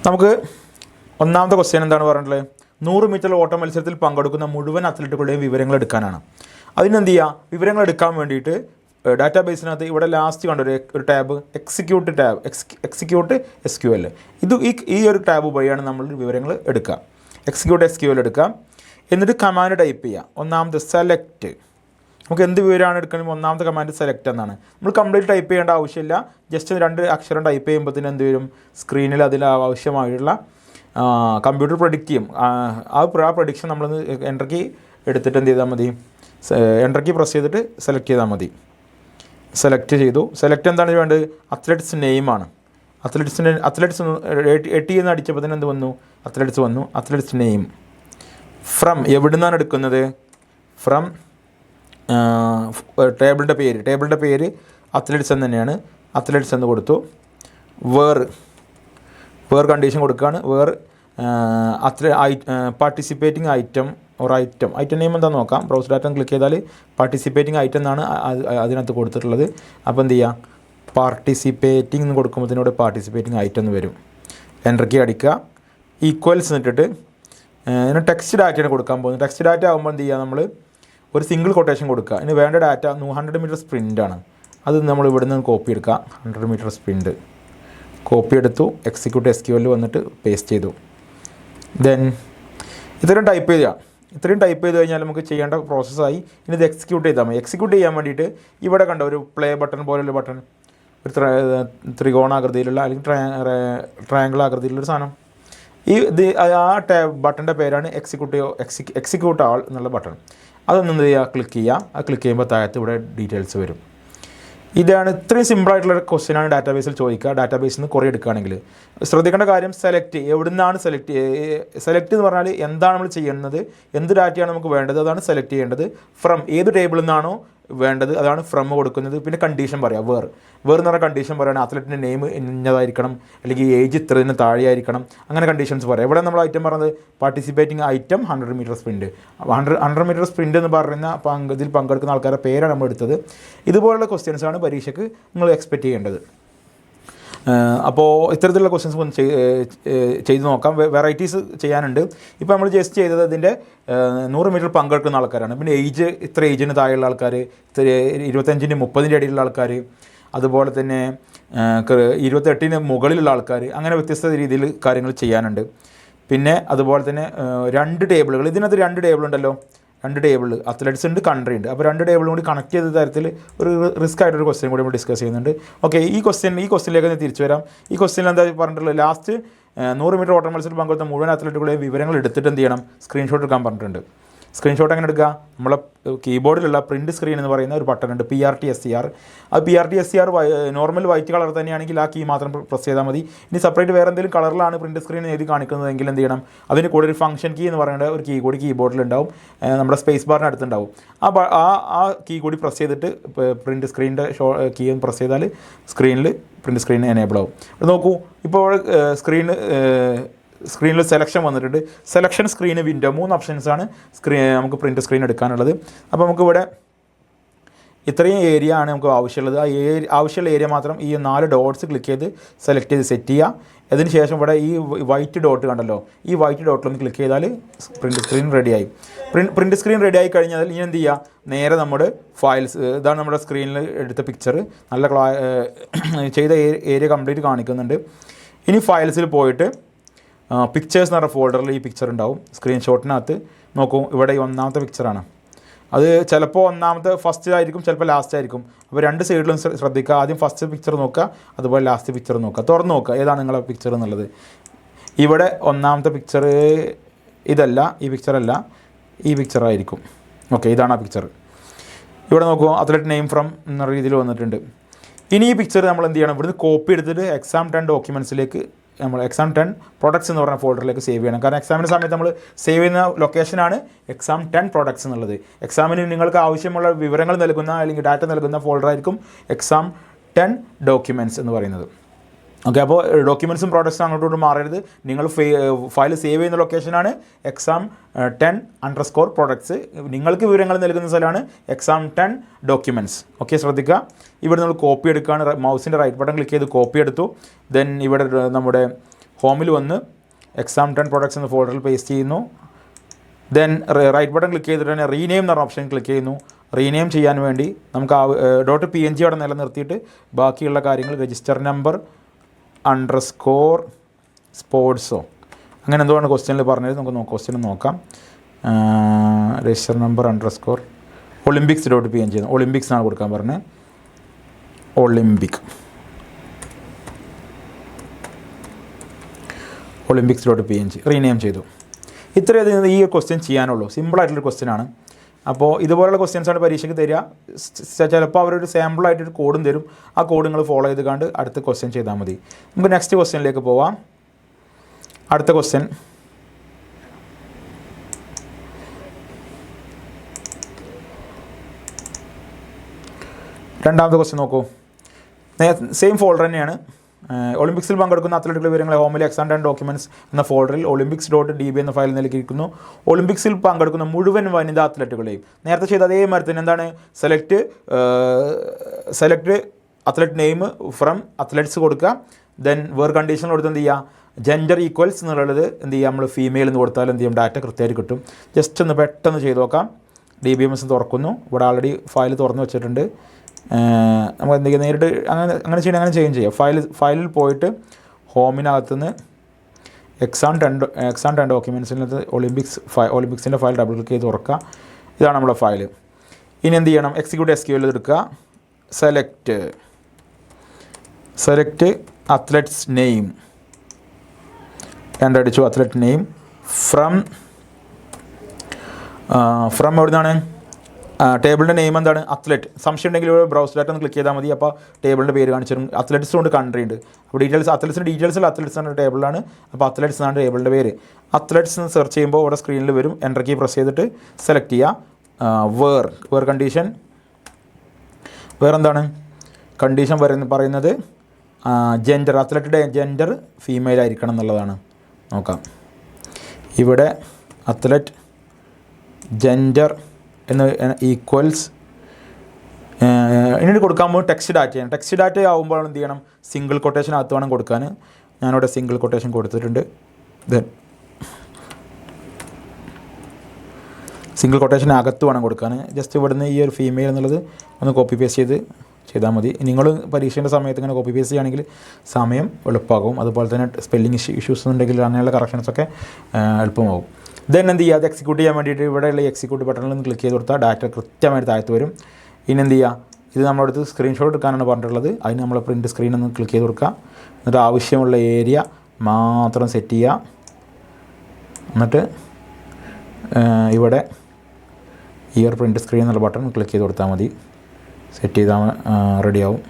നമുക്ക് ഒന്നാമത്തെ ക്വസ്റ്റ്യൻ എന്താണ് പറഞ്ഞിട്ടുള്ളത്, 100 മീറ്റർ ഓട്ട മത്സരത്തിൽ പങ്കെടുക്കുന്ന മുഴുവൻ അത്ലറ്റുകളുടെയും വിവരങ്ങൾ എടുക്കാനാണ്. അതിനെന്ത് ചെയ്യുക, വിവരങ്ങൾ എടുക്കാൻ വേണ്ടിയിട്ട് ഡാറ്റാബേസിനകത്ത് ഇവിടെ ലാസ്റ്റ് കണ്ട ഒരു ടാബ് എക്സിക്യൂട്ട് SQL. ഈ ഒരു ടാബ് വഴിയാണ് നമ്മൾ വിവരങ്ങൾ എടുക്കുക. എക്സിക്യൂട്ട് SQL എടുക്കുക. എന്നിട്ട് കമാൻഡ് ടൈപ്പ് ചെയ്യുക. ഒന്നാമത്തെ സെലക്ട്. നമുക്ക് എന്ത് വിവരമാണ് എടുക്കുന്നത്, ഒന്നാമത്തെ കമാൻഡ് സെലക്ട് എന്നാണ്. നമ്മൾ കംപ്ലീറ്റ് ടൈപ്പ് ചെയ്യേണ്ട ആവശ്യമില്ല. ജസ്റ്റ് 2 അക്ഷരം ടൈപ്പ് ചെയ്യുമ്പോഴത്തേന് എന്ത് വരും, സ്ക്രീനിൽ അതിൽ ആവശ്യമായിട്ടുള്ള കമ്പ്യൂട്ടർ പ്രൊഡിക്റ്റ് ചെയ്യും. ആ പ്രൊഡിക്ഷൻ നമ്മളൊന്ന് എൻ്റർ കീ എടുത്തിട്ട് എന്ത് ചെയ്താൽ മതി, എൻ്റർ കീ പ്രസ് ചെയ്തിട്ട് സെലക്ട് ചെയ്താൽ മതി. സെലക്ട് ചെയ്തു. സെലക്ട് എന്താണ് വേണ്ടത്, അത്ലറ്റ്സ് നെയിമാണ്. അത്ലറ്റ്സ് 8 എന്ന് അടിച്ചപ്പോൾ തന്നെ എന്ത് വന്നു, അത്ലറ്റ്സ് വന്നു. അത്ലറ്റ്സ് നെയിം ഫ്രം എവിടെ നിന്നാണ് എടുക്കുന്നത്, ഫ്രം ടേബിളിൻ്റെ പേര് അത്ലറ്റ്സ് എന്ന് തന്നെയാണ്. അത്ലറ്റ്സ് എന്ന് കൊടുത്തു. വേർ കണ്ടീഷൻ കൊടുക്കുകയാണ്. Where participating item item name എന്താണെന്ന് നോക്കാം. ബ്രൗസ് ഡാറ്റ ക്ലിക്ക് ചെയ്താൽ പാർട്ടിസിപ്പേറ്റിംഗ് ഐറ്റം എന്നാണ് അതിനകത്ത് കൊടുത്തിട്ടുള്ളത്. അപ്പോൾ എന്ത് ചെയ്യുക, പാർട്ടിസിപ്പേറ്റിംഗ് എന്ന് കൊടുക്കുമ്പോഴത്തേനോട് പാർട്ടിസിപ്പേറ്റിംഗ് ഐറ്റം എന്ന് വരും. എൻ്റർ കീ അടിക്കുക. ഈക്വൽസ് എന്നിട്ടിട്ട് ഇതിന് ടെക്സ്റ്റ് ഡാറ്റയാണ് കൊടുക്കാൻ പോകുന്നത്. ടെക്സ്റ്റ് ഡാറ്റ ആകുമ്പോൾ എന്ത് ചെയ്യുക, നമ്മൾ ഒരു സിംഗിൾ കൊട്ടേഷൻ കൊടുക്കുക. ഇതിന് വേണ്ട ഡാറ്റ 100 മീറ്റർ സ്പ്രിൻ്റാണ്. അത് നമ്മൾ ഇവിടെ നിന്ന് കോപ്പി എടുക്കുക. 100 മീറ്റർ സ്പ്രിൻ്റ് കോപ്പി എടുത്തു. എക്സിക്യൂട്ട് SQL വന്നിട്ട് പേസ്റ്റ് ചെയ്തു. ദെൻ ഇത്രയും ടൈപ്പ് ചെയ്ത് കഴിഞ്ഞാൽ നമുക്ക് ചെയ്യേണ്ട പ്രോസസ്സായി. ഇനി ഇത് എക്സിക്യൂട്ട് ചെയ്താൽ മതി. എക്സിക്യൂട്ട് ചെയ്യാൻ വേണ്ടിയിട്ട് ഇവിടെ കണ്ട ഒരു പ്ലേ ബട്ടൺ പോലുള്ള ബട്ടൺ, ഒരു ത്രികോണാകൃതിയിലുള്ള അല്ലെങ്കിൽ ട്രയാങ്കിൾ ആകൃതിയിലുള്ളൊരു സാധനം. ബട്ടൻ്റെ പേരാണ് എക്സിക്യൂട്ട് ആൾ എന്നുള്ള ബട്ടൺ. അതൊന്നും എന്ത് ചെയ്യുക, ക്ലിക്ക് ചെയ്യുക. അത് ക്ലിക്ക് ചെയ്യുമ്പോൾ താഴത്ത് ഇവിടെ ഡീറ്റെയിൽസ് വരും. ഇതാണ് ഇത്രയും സിമ്പിളായിട്ടുള്ളൊരു ക്വസ്റ്റ്യനാണ് ഡാറ്റാബേസിൽ ചോദിക്കുക. ഡാറ്റാബേസിൽ നിന്ന് കുറേ എടുക്കുകയാണെങ്കിൽ ശ്രദ്ധിക്കേണ്ട കാര്യം, എവിടെ നിന്നാണ് സെലക്ട് എന്ന് പറഞ്ഞാൽ എന്താണ് നമ്മൾ ചെയ്യുന്നത്, എന്ത് ഡാറ്റയാണ് നമുക്ക് വേണ്ടത്, അതാണ് സെലക്ട് ചെയ്യേണ്ടത്. ഫ്രം ഏത് ടേബിളിൽ നിന്നാണോ വേണ്ടത് അതാണ് ഫ്രം കൊടുക്കുന്നത്. പിന്നെ കണ്ടീഷൻ പറയാം. വേർ എന്ന് പറഞ്ഞ കണ്ടീഷൻ പറയുകയാണ് അത്ലറ്റിൻ്റെ നെയിം ഇന്നതായിരിക്കണം, അല്ലെങ്കിൽ ഏജ് ഇത്രതിന് താഴെയായിരിക്കണം, അങ്ങനെ കണ്ടീഷൻസ് പറയാം. ഇവിടെ നമ്മൾ ഐറ്റം പറഞ്ഞത് participating item 100 metre sprint. 100 metre sprint എന്ന് പറയുന്ന ഇതിൽ പങ്കെടുക്കുന്ന ആൾക്കാരുടെ പേരാണ് നമ്മൾ എടുത്തത്. ഇതുപോലുള്ള ക്വസ്റ്റ്യൻസാണ് പരീക്ഷയ്ക്ക് നിങ്ങൾ എക്സ്പെക്റ്റ് ചെയ്യേണ്ടത്. അപ്പോൾ ഇത്തരത്തിലുള്ള ക്വസ്റ്റ്യൻസ് ഒന്ന് ചെയ്ത് നോക്കാം. വെറൈറ്റീസ് ചെയ്യാനുണ്ട്. ഇപ്പോൾ നമ്മൾ ജസ്റ്റ് ചെയ്തത് ഇതിൻ്റെ 100 മീറ്റർ പങ്കെടുക്കുന്ന ആൾക്കാരാണ്. പിന്നെ ഇത്ര ഏജിന് താഴെയുള്ള ആൾക്കാർ, 25-ന് 30-ൻ്റെ ഇടയിലുള്ള ആൾക്കാർ, അതുപോലെ തന്നെ 28-ന് മുകളിലുള്ള ആൾക്കാർ, അങ്ങനെ വ്യത്യസ്ത രീതിയിൽ കാര്യങ്ങൾ ചെയ്യാനുണ്ട്. പിന്നെ അതുപോലെ തന്നെ 2 ടേബിളുകൾ, ഇതിനകത്ത് 2 ടേബിൾ ഉണ്ടല്ലോ, 2 ടേബിൾ അത്ലറ്റ്സ് ഉണ്ട്, കൺട്രി ഉണ്ട്. അപ്പോൾ 2 ടേബിളും കൂടി കണക്ട് ചെയ്ത തരത്തിൽ ഒരു റിസ്ക് ആയിട്ടൊരു ക്വസ്റ്റ്യൻ കൂടി നമ്മൾ ഡിസ്കസ് ചെയ്യുന്നുണ്ട്. ഓക്കെ, ഈ ക്വസ്റ്റ്യനിലേക്ക് തിരിച്ചു വരാം. ഈ ക്വസ്റ്റ്യനിൽ എന്താ പറഞ്ഞിട്ടുള്ളത്, ലാസ്റ്റ് 100 മീറ്റർ ഓട്ട മത്സരത്തിൽ പങ്കെടുത്ത മുഴുവൻ അത്ലറ്റുകളുടെയും വിവരങ്ങൾ എടുത്തിട്ട് എന്ത് ചെയ്യണം, സ്ക്രീൻഷോട്ട് എടുക്കാൻ പറഞ്ഞിട്ടുണ്ട്. സ്ക്രീൻഷോട്ട് എങ്ങനെ എടുക്കുക, നമ്മളെ കീബോർഡിലുള്ള പ്രിൻറ്റ് സ്ക്രീൻ എന്ന് പറയുന്ന ഒരു ബട്ടൺ ഉണ്ട്, PRT-SCR. ആ PRT-SCR നോർമൽ വൈറ്റ് കളർ തന്നെയാണെങ്കിൽ ആ കീ മാത്രം പ്രസ് ചെയ്താൽ മതി. ഇനി സെപ്പറേറ്റ് വേറെ എന്തെങ്കിലും കളറിലാണ് പ്രിൻറ്റ് സ്ക്രീൻ എഴുതി കാണിക്കുന്നതെങ്കിൽ എന്ത് ചെയ്യണം, അതിന് കൂടെ ഒരു ഫംഗ്ഷൻ കീ എന്ന് പറയുന്ന ഒരു കീ കൂടി കീബോർഡിലുണ്ടാവും, നമ്മുടെ സ്പേസ് ബാറിന് അടുത്തുണ്ടാവും. ആ കീ കൂടി പ്രസ് ചെയ്തിട്ട് പ്രിൻറ്റ് സ്ക്രീനിൻ്റെ കീ പ്രസ് ചെയ്താൽ പ്രിൻറ്റ് സ്ക്രീൻ എനേബിൾ ആവും. നോക്കൂ, ഇപ്പോൾ സ്ക്രീനിൽ സെലക്ഷൻ വന്നിട്ടുണ്ട്. സെലക്ഷൻ സ്ക്രീന് വിൻഡോ 3 ഓപ്ഷൻസാണ് നമുക്ക് പ്രിൻറ്റ് സ്ക്രീൻ എടുക്കാനുള്ളത്. അപ്പോൾ നമുക്കിവിടെ ഇത്രയും ഏരിയ ആണ് നമുക്ക് ആവശ്യമുള്ളത്. ആവശ്യമുള്ള ഏരിയ മാത്രം ഈ 4 ഡോട്ട്സ് ക്ലിക്ക് ചെയ്ത് സെലക്ട് ചെയ്ത് സെറ്റ് ചെയ്യുക. അതിന് ശേഷം ഇവിടെ ഈ വൈറ്റ് ഡോട്ട് കണ്ടല്ലോ, ഈ വൈറ്റ് ഡോട്ടിലൊന്ന് ക്ലിക്ക് ചെയ്താൽ പ്രിൻറ്റ് സ്ക്രീൻ റെഡിയായി. പ്രിൻറ്റ് സ്ക്രീൻ റെഡി ആയി കഴിഞ്ഞാൽ ഇനി എന്ത് ചെയ്യുക, നേരെ നമ്മുടെ ഫയൽസ്, ഇതാണ് നമ്മുടെ സ്ക്രീനിൽ എടുത്ത പിക്ചർ, നല്ല ചെയ്ത ഏരിയ കംപ്ലീറ്റ് കാണിക്കുന്നുണ്ട്. ഇനി ഫയൽസിൽ പോയിട്ട് പിക്ചേഴ്സ് എന്ന് പറഞ്ഞ ഫോൾഡറിൽ ഈ പിക്ചർ ഉണ്ടാവും. സ്ക്രീൻഷോട്ടിനകത്ത് നോക്കൂ, ഇവിടെ ഈ 1ാമത്തെ പിക്ചറാണ്. അത് ചിലപ്പോൾ ഫസ്റ്റ് ആയിരിക്കും, ചിലപ്പോൾ ലാസ്റ്റ് ആയിരിക്കും. അപ്പോൾ 2 സൈഡിലും ശ്രദ്ധിക്കുക. ആദ്യം ഫസ്റ്റ് പിക്ചർ നോക്കുക, അതുപോലെ ലാസ്റ്റ് പിക്ചർ നോക്കുക, തുറന്ന് നോക്കുക ഏതാണ് നിങ്ങളുടെ പിക്ചർ എന്നുള്ളത്. ഇവിടെ 1ാമത്തെ പിക്ചർ ഇതല്ല, ഈ പിക്ചറല്ല, ഈ പിക്ചറായിരിക്കും. ഓക്കെ, ഇതാണ് ആ പിക്ചർ. ഇവിടെ നോക്കൂ, അത്ലറ്റ് നെയിം ഫ്രം എന്ന രീതിയിൽ വന്നിട്ടുണ്ട്. ഇനി ഈ പിക്ചർ നമ്മൾ എന്ത് ചെയ്യണം, ഇവിടുന്ന് കോപ്പി എടുത്തിട്ട് എക്സാം 10 ഡോക്യുമെൻറ്റ്സിലേക്ക്, നമ്മൾ എക്സാം 10 പ്രൊഡക്ട്സ് എന്ന് പറഞ്ഞ ഫോൾഡറിലേക്ക് സേവ് ചെയ്യണം. കാരണം എക്സാമിൻ്റെ സമയത്ത് നമ്മൾ സേവ് ചെയ്യുന്ന ലൊക്കേഷനാണ് എക്സാം 10 പ്രൊഡക്ട്സ് എന്നുള്ളത്. എക്സാമിന് നിങ്ങൾക്ക് ആവശ്യമുള്ള വിവരങ്ങൾ നൽകുന്ന അല്ലെങ്കിൽ ഡാറ്റ നൽകുന്ന ഫോൾഡറായിരിക്കും എക്സാം 10 ഡോക്യുമെൻറ്റ്സ് എന്ന് പറയുന്നത്. ഓക്കെ, അപ്പോൾ ഡോക്യുമെൻറ്റ്സും പ്രോഡക്ട്സും അങ്ങോട്ടോട്ട് മാറരുത്. നിങ്ങൾ ഫയൽ സേവ് ചെയ്യുന്ന ലൊക്കേഷനാണ് എക്സാം 10_ പ്രൊഡക്ട്സ്. നിങ്ങൾക്ക് വിവരങ്ങൾ നൽകുന്ന സ്ഥലമാണ് എക്സാം 10 ഡോക്യുമെൻറ്റ്സ്. ഓക്കെ, ശ്രദ്ധിക്കുക. ഇവിടെ നമ്മൾ കോപ്പി എടുക്കുകയാണ്. മൗസിൻ്റെ റൈറ്റ് ബട്ടൺ ക്ലിക്ക് ചെയ്ത് കോപ്പി എടുത്തു. ദെൻ ഇവിടെ നമ്മുടെ ഹോമിൽ വന്ന് എക്സാം 10 പ്രൊഡക്ട്സ് എന്ന ഫോൾഡറിൽ പേസ്റ്റ് ചെയ്യുന്നു. ദെൻ റൈറ്റ് ബട്ടൺ ക്ലിക്ക് ചെയ്തിട്ട് തന്നെ റീനെയിം എന്ന് പറഞ്ഞ ഓപ്ഷൻ ക്ലിക്ക് ചെയ്യുന്നു. റീനെയിം ചെയ്യാൻ വേണ്ടി നമുക്ക് .png അവിടെ നിലനിർത്തിയിട്ട് ബാക്കിയുള്ള കാര്യങ്ങൾ രജിസ്റ്റർ നമ്പർ _sports അങ്ങനെ എന്തുകൊണ്ട് ക്വസ്റ്റ്യനിൽ പറഞ്ഞത് നമുക്ക് ക്വസ്റ്റ്യൻ നോക്കാം. രജിസ്റ്റർ നമ്പർ _Olympics.png ഒളിമ്പിക്സ് ആണ് കൊടുക്കാൻ പറഞ്ഞത്. olympics.png റീനെയിം ചെയ്തു. ഇത്രയധികം ഈ ക്വസ്റ്റ്യൻ ചെയ്യാനുള്ളൂ. സിമ്പിളായിട്ടുള്ളൊരു ക്വസ്റ്റ്യനാണ്. അപ്പോൾ ഇതുപോലുള്ള ക്വസ്റ്റ്യൻസാണ് പരീക്ഷയ്ക്ക് തരിക. ചിലപ്പോൾ അവരൊരു സാമ്പിളായിട്ടൊരു കോഡും തരും. ആ കോഡ് നിങ്ങൾ ഫോളോ ചെയ്ത് കണ്ട് അടുത്ത ക്വസ്റ്റ്യൻ ചെയ്താൽ മതി. നമുക്ക് നെക്സ്റ്റ് ക്വസ്റ്റ്യനിലേക്ക് പോവാം. അടുത്ത ക്വസ്റ്റ്യൻ രണ്ടാമത്തെ ക്വസ്റ്റ്യൻ നോക്കൂ. സെയിം ഫോൾഡർ തന്നെയാണ്. ഒളിമ്പിക്സിൽ പങ്കെടുക്കുന്ന അത്ലറ്റുകളുടെ വിവരങ്ങൾ ഹോമിലെ എക്സാം ആൻഡ് ഡോക്യുമെൻറ്റ്സ് എന്ന ഫോൾഡറിൽ olympics.db എന്ന ഫയൽ നൽകിയിരിക്കുന്നു. ഒളിമ്പിക്സിൽ പങ്കെടുക്കുന്ന മുഴുവൻ വനിതാ അത്ലറ്റുകളെയും നേരത്തെ ചെയ്ത അതേ മരത്തിന് എന്താണ് select athlete name from athletes കൊടുക്കുക. ദെൻ വേർ കണ്ടീഷൻ കൊടുത്ത് എന്ത് ചെയ്യുക, ജെൻഡർ ഈക്വൽസ് എന്നുള്ളത് എന്ത് ചെയ്യുക, നമ്മൾ ഫീമെയിൽ എന്ന് കൊടുത്താൽ എന്ത് ചെയ്യും, ഡാറ്റ കൃത്യമായിട്ട് കിട്ടും. ജസ്റ്റ് ഒന്ന് പെട്ടെന്ന് ചെയ്ത് നോക്കാം. DBMS തുറക്കുന്നു. ഇവിടെ ആൾറെഡി ഫയൽ തുറന്ന് വെച്ചിട്ടുണ്ട്. നമുക്ക് എന്തെങ്കിലും നേരിട്ട് അങ്ങനെ ചെയ്യാം. ഫയലിൽ പോയിട്ട് ഹോമിനകത്തുനിന്ന് എക്സാം 10 ഡോക്യുമെൻറ്റ്സിനകത്ത് ഒളിമ്പിക്സിൻ്റെ ഫയൽ ഡബിൾ ക്ലിക്ക് ചെയ്ത് തുറക്കുക. ഇതാണ് നമ്മുടെ ഫയൽ. ഇനി എന്ത് ചെയ്യണം, എക്സിക്യൂട്ട് SQL എടുക്കുക. സെലക്ട് അത്ലറ്റ്സ് നെയിം അടിച്ചു. അത്ലറ്റ് നെയിം ഫ്രം എവിടെ നിന്നാണ്, ടേബിളിൻ്റെ നെയിം എന്താണ്, അത്ലറ്റ്. സംശയം ഉണ്ടെങ്കിൽ ബ്രൗസ് ഡാറ്റ ഒന്ന് ക്ലിക്ക് ചെയ്താൽ മതി. അപ്പോൾ ടേബിളിൻ്റെ പേര് കാണിച്ചിരും. അത്ലറ്റ്സ് കൊണ്ട് കൺട്രി ഉണ്ട്. അപ്പോൾ അത്ലറ്റ്സിൻ്റെ ഡീറ്റെയിൽസിൽ അത്ലറ്റ്സ് എന്ന ടേബിളാണ്. അപ്പോൾ അത്ലറ്റ്സ് എന്നാണ് ടേബിളിൻ്റെ പേര്. അത്ലറ്റ്സ് എന്ന് സെർച്ച് ചെയ്യുമ്പോൾ ഇവിടെ സ്ക്രീനിൽ വരും. എൻ്റർ കീ പ്രസ് ചെയ്തിട്ട് സെലക്ട് ചെയ്യുക. വേർ കണ്ടീഷൻ, വേറെന്താണ് കണ്ടീഷൻ പറയുന്നത് ജെൻഡർ, അത്ലറ്റിൻ്റെ ജെൻഡർ ഫീമെയിൽ ആയിരിക്കണം എന്നുള്ളതാണ്. നോക്കാം. ഇവിടെ അത്ലറ്റ് ജെൻഡർ എന്ന് ഈക്വൽസ് ഇനി കൊടുക്കുമ്പോൾ ടെക്സ്റ്റ് ഡാറ്റയാണ്. ടെക്സ്റ്റ് ഡാറ്റ ആകുമ്പോഴാണ് എന്ത് ചെയ്യണം, സിംഗിൾ കൊട്ടേഷൻ അകത്ത് വേണം കൊടുക്കാൻ. ഞാനിവിടെ സിംഗിൾ കൊട്ടേഷൻ കൊടുത്തിട്ടുണ്ട്. ദെൻ സിംഗിൾ കൊട്ടേഷൻ അകത്ത് വേണം കൊടുക്കാൻ. ജസ്റ്റ് ഇവിടുന്ന് ഈ ഒരു ഫീമെയിൽ എന്നുള്ളത് ഒന്ന് കോപ്പി പേസ്റ്റ് ചെയ്താൽ മതി. നിങ്ങൾ പരീക്ഷേൻ്റെ സമയത്ത് ഇങ്ങനെ കോപ്പി പേസ്റ്റ് ചെയ്യുകയാണെങ്കിൽ സമയം എളുപ്പമാകും. അതുപോലെ തന്നെ സ്പെല്ലിംഗ് ഇഷ്യൂസ് ഉണ്ടെങ്കിൽ അങ്ങനെയുള്ള കറക്ഷൻസൊക്കെ എളുപ്പമാകും. ദെൻ എന്ത് ചെയ്യുക, അത് എക്സിക്യൂട്ട് ചെയ്യാൻ വേണ്ടിയിട്ട് ഇവിടെയുള്ള എക്സിക്യൂട്ട് ബട്ടണിൽ നിന്ന് ക്ലിക്ക് ചെയ്ത് കൊടുത്താൽ ഡാറ്റ കൃത്യമായിട്ട് താഴത്ത് വരും. ഇനി എന്ത് ചെയ്യുക, ഇത് നമ്മളടുത്ത് സ്ക്രീൻഷോട്ട് എടുക്കാനാണ് പറഞ്ഞിട്ടുള്ളത്. അതിന് നമ്മൾ പ്രിൻറ്റ് സ്ക്രീൻ ഒന്ന് ക്ലിക്ക് ചെയ്ത് കൊടുക്കുക. എന്നിട്ട് ആവശ്യമുള്ള ഏരിയ മാത്രം സെറ്റ് ചെയ്യുക. എന്നിട്ട് ഇവിടെ ഈ ഒരു പ്രിൻറ്റ് സ്ക്രീൻ എന്നുള്ള ബട്ടൺ ക്ലിക്ക് ചെയ്ത് കൊടുത്താൽ മതി. സെറ്റ് ചെയ്താൽ റെഡിയാവും.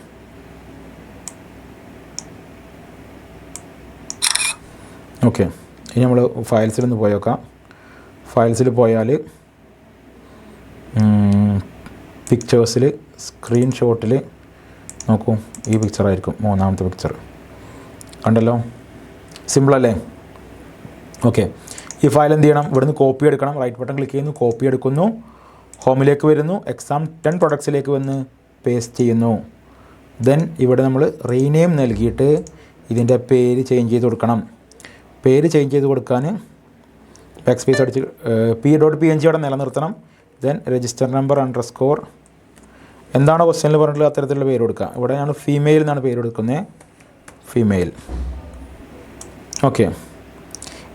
ഓക്കെ, ഇനി നമ്മൾ ഫയൽസിലൊന്ന് പോയി നോക്കാം. ഫയൽസിൽ പോയാൽ പിക്ചേഴ്സിൽ സ്ക്രീൻഷോട്ടിൽ നോക്കൂ, ഈ പിക്ചറായിരിക്കും മൂന്നാമത്തെ പിക്ചർ. കണ്ടല്ലോ, സിമ്പിളല്ലേ? ഓക്കെ, ഈ ഫയൽ എന്ത് ചെയ്യണം, ഇവിടുന്ന് കോപ്പി എടുക്കണം. റൈറ്റ് ബട്ടൺ ക്ലിക്ക് ചെയ്യുന്നു, കോപ്പി എടുക്കുന്നു, ഹോമിലേക്ക് വരുന്നു, എക്സാം 10 പ്രൊഡക്ട്സിലേക്ക് വന്ന് പേസ്റ്റ് ചെയ്യുന്നു. ദെൻ ഇവിടെ നമ്മൾ റീനെയിം നൽകിയിട്ട് ഇതിൻ്റെ പേര് ചേഞ്ച് ചെയ്ത് കൊടുക്കണം. പേര് ചേഞ്ച് ചെയ്ത് കൊടുക്കാൻ ബാക്ക് സ്പേസ് അടിച്ച് p.png അവിടെ നിലനിർത്തണം. ദെൻ രജിസ്റ്റർ നമ്പർ _ എന്താണോ ക്വസ്റ്റ്യനിൽ പറഞ്ഞിട്ടുള്ള അത്തരത്തിലുള്ള പേര് കൊടുക്കുക. ഇവിടെ ഞാൻ ഫീമെയിൽ എന്നാണ് പേര് കൊടുക്കുന്നത്, ഫീമെയിൽ. ഓക്കെ,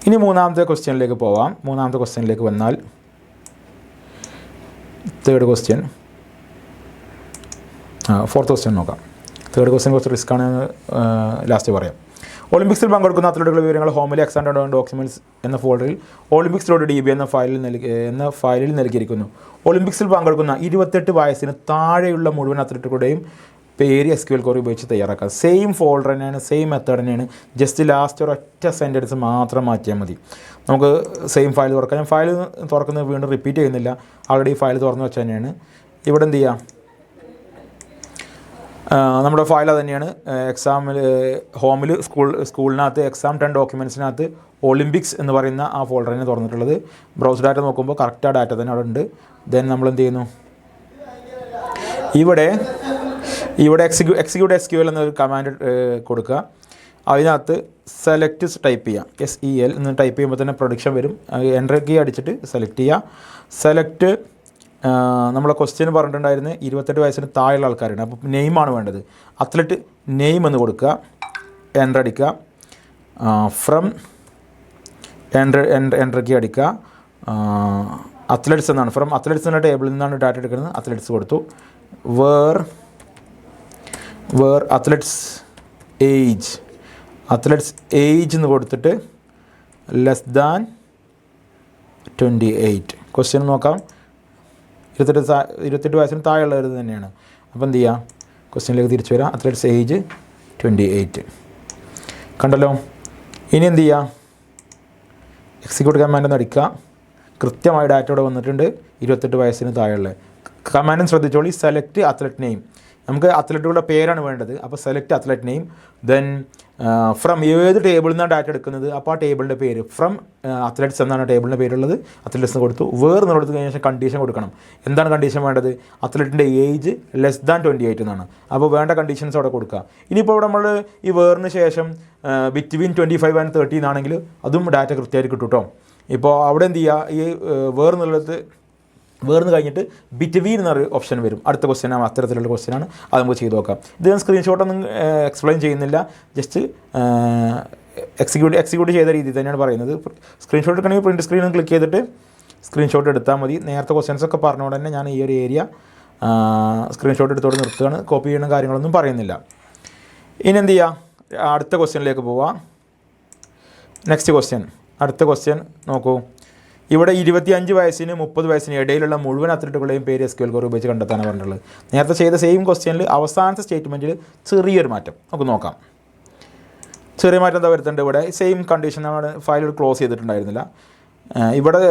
ഇനി മൂന്നാമത്തെ ക്വസ്റ്റ്യനിലേക്ക് പോവാം. മൂന്നാമത്തെ ക്വസ്റ്റ്യനിലേക്ക് വന്നാൽ തേർഡ് ക്വസ്റ്റ്യൻ, ഫോർത്ത് ക്വസ്റ്റ്യൻ നോക്കാം. തേർഡ് ക്വസ്റ്റ്യൻ കുറച്ച് റിസ്ക് ആണ്, ലാസ്റ്റ് പറയാം. ഒളിമ്പിക്സിൽ പങ്കെടുക്കുന്ന അത്ലറ്റുകളുടെ വിവരങ്ങൾ ഹോമിലെ എക്സാം ഡോക്യുമെൻറ്റ്സ് എന്ന ഫോൾഡറിൽ olympics.db എന്ന ഫയലിൽ നൽകിയിരിക്കുന്നു. ഒളിമ്പിക്സിൽ പങ്കെടുക്കുന്ന 28 വയസ്സിന് താഴെയുള്ള മുഴുവൻ അത്ലറ്റുകളുടെയും പേര് SQL ക്വറി ഉപയോഗിച്ച് തയ്യാറാക്കാം. സെയിം ഫോൾഡർ തന്നെയാണ്, സെയിം മെത്തേഡ് തന്നെയാണ്. ജസ്റ്റ് ലാസ്റ്റ് ഒരൊറ്റ സെൻറ്റൻസ് മാത്രം മാറ്റിയാൽ മതി. നമുക്ക് സെയിം ഫയൽ തുറക്കാം. ഞാൻ ഫയൽ തുറക്കുന്നത് വീണ്ടും റിപ്പീറ്റ് ചെയ്യുന്നില്ല, ആൾറെഡി ഫയൽ തുറന്ന് വെച്ച് തന്നെയാണ്. ഇവിടെ എന്ത് ചെയ്യാം, നമ്മുടെ ഫയൽ അത് തന്നെയാണ്. എക്സാമിൽ ഹോമിൽ സ്കൂളിനകത്ത് എക്സാം 10 ഡോക്യുമെൻറ്റ്സിനകത്ത് ഒളിമ്പിക്സ് എന്ന് പറയുന്ന ആ ഫോൾഡർ തന്നെ തുറന്നിട്ടുള്ളത്. ബ്രൗസ് ഡാറ്റ നോക്കുമ്പോൾ കറക്റ്റ് ആ ഡാറ്റ തന്നെ അവിടെ ഉണ്ട്. ദെൻ നമ്മൾ എന്ത് ചെയ്യുന്നു, ഇവിടെ എക്സിക്യൂട്ട് SQL എന്നൊരു കമാൻഡ് കൊടുക്കുക. അതിനകത്ത് സെലക്ട് ടൈപ്പ് ചെയ്യുക, SEL എന്ന് ടൈപ്പ് ചെയ്യുമ്പോൾ തന്നെ പ്രൊഡിക്ഷൻ വരും. എൻ്റർ കീ അടിച്ചിട്ട് സെലക്ട് ചെയ്യുക. സെലക്ട് നമ്മളെ ക്വസ്റ്റ്യൻ പറഞ്ഞിട്ടുണ്ടായിരുന്നു 28 വയസ്സിന് താഴെയുള്ള ആൾക്കാരാണ്. അപ്പോൾ നെയിമാണ് വേണ്ടത്. അത്ലറ്റ് നെയിം എന്ന് കൊടുക്കുക, എൻ്റർ അടിക്കുക. ഫ്രം എൻ്റർ കീ അടിക്കുക. അത്ലറ്റ്സ് എന്നാണ്, ഫ്രം അത്ലറ്റ്സ് എന്ന ടേബിളിൽ നിന്നാണ് ഡാറ്റ എടുക്കുന്നത്. അത്ലറ്റ്സ് കൊടുത്തു. വേർ അത്ലറ്റ്സ് ഏജ് എന്ന് കൊടുത്തിട്ട് ലെസ് ദാൻ 28. ക്വസ്റ്റ്യൻ നോക്കാം. 28 വയസ്സിന് താഴെയുള്ളത് തന്നെയാണ്. അപ്പോൾ എന്ത് ചെയ്യുക, ക്വസ്റ്റ്യനിലേക്ക് തിരിച്ചു വരാം. അത്ലറ്റ്സ് ഏജ് 28 കണ്ടല്ലോ. ഇനി എന്ത് ചെയ്യുക, എക്സിക്യൂട്ട് കമാൻഡ് ഒന്ന് അടിക്കുക. കൃത്യമായ ഡാറ്റ ഇവിടെ വന്നിട്ടുണ്ട്. 28 വയസ്സിന് താഴെയുള്ള കമാൻഡും ശ്രദ്ധിച്ചോളി. സെലക്ട് അത്ലറ്റ് നെയിം, നമുക്ക് അത്ലറ്റുകളുടെ പേരാണ് വേണ്ടത്. അപ്പോൾ select athlete name, then from ഏത് ടേബിളിൽ നിന്നാണ് ഡാറ്റ എടുക്കുന്നത്, അപ്പോൾ ആ ടേബിളിൻ്റെ പേര്. ഫ്രം അത്ലറ്റ്സ് എന്നാണ് ടേബിളിൻ്റെ പേരുള്ളത്. അത്ലറ്റ്സ് കൊടുത്തു. വേറെ കൊടുത്തു കഴിഞ്ഞ ശേഷം കണ്ടീഷൻ കൊടുക്കണം. എന്താണ് കണ്ടീഷൻ വേണ്ടത്? അത്ലറ്റിൻ്റെ ഏജ് ലെസ് ദാൻ 28 എന്നാണ്. അപ്പോൾ വേണ്ട കണ്ടീഷൻസ് അവിടെ കൊടുക്കുക. ഇനിയിപ്പോൾ ഇവിടെ നമ്മൾ ഈ വേറിന് ശേഷം ബിറ്റ്വീൻ 25 and 30 എന്നാണെങ്കിൽ അതും ഡാറ്റ കൃത്യമായിട്ട് കിട്ടും കേട്ടോ. ഇപ്പോൾ അവിടെ എന്ത് ചെയ്യുക, ഈ വേർന്ന് കഴിഞ്ഞിട്ട് ബിറ്റ്വീൻ എന്നൊരു ഓപ്ഷൻ വരും. അടുത്ത ക്വസ്റ്റ്യനാണ്, അത്തരത്തിലുള്ള ക്വസ്റ്റ്യനാണ്. അത് നമുക്ക് ചെയ്ത് നോക്കാം. ഇത് ഞാൻ സ്ക്രീൻഷോട്ടൊന്നും എക്സ്പ്ലെയിൻ ചെയ്യുന്നില്ല, ജസ്റ്റ് എക്സിക്യൂട്ട് ചെയ്ത രീതിയിൽ തന്നെയാണ് പറയുന്നത്. സ്ക്രീൻഷോട്ട് എടുക്കണമെങ്കിൽ പ്രിൻറ്റ് സ്ക്രീൻ ക്ലിക്ക് ചെയ്തിട്ട് സ്ക്രീൻഷോട്ട് എടുത്താൽ മതി. നേരത്തെ ക്വസ്റ്റ്യൻസൊക്കെ പറഞ്ഞുകൊണ്ട് തന്നെ ഞാൻ ഈ ഒരു ഏരിയ സ്ക്രീൻഷോട്ട് എടുത്തോടെ നിർത്തുകയാണ്. കോപ്പി ചെയ്യണ കാര്യങ്ങളൊന്നും പറയുന്നില്ല. ഇനി എന്ത് ചെയ്യുക, അടുത്ത ക്വസ്റ്റ്യനിലേക്ക് പോവാം. നെക്സ്റ്റ് ക്വസ്റ്റ്യൻ, അടുത്ത ക്വസ്റ്റ്യൻ നോക്കൂ. ഇവിടെ 25 വയസ്സിന് 30 വയസ്സിന് ഇടയിലുള്ള മുഴുവൻ അത്ലറ്റുകളുടെയും പേര് SQL ക്വറി ഉപയോഗിച്ച് കണ്ടെത്താനാണ് പറഞ്ഞിട്ടുള്ളത്. നേരത്തെ ചെയ്ത സെയിം ക്വസ്റ്റ്യനിൽ അവസാനത്തെ സ്റ്റേറ്റ്മെൻറ്റിൽ ചെറിയൊരു മാറ്റം നമുക്ക് നോക്കാം. ചെറിയ മാറ്റം എന്താ വരുത്തേണ്ടത്? ഇവിടെ സെയിം കണ്ടീഷൻ നമ്മുടെ ഫയൽ ക്ലോസ് ചെയ്തിട്ടുണ്ടായിരുന്നില്ല. ഇവിടെ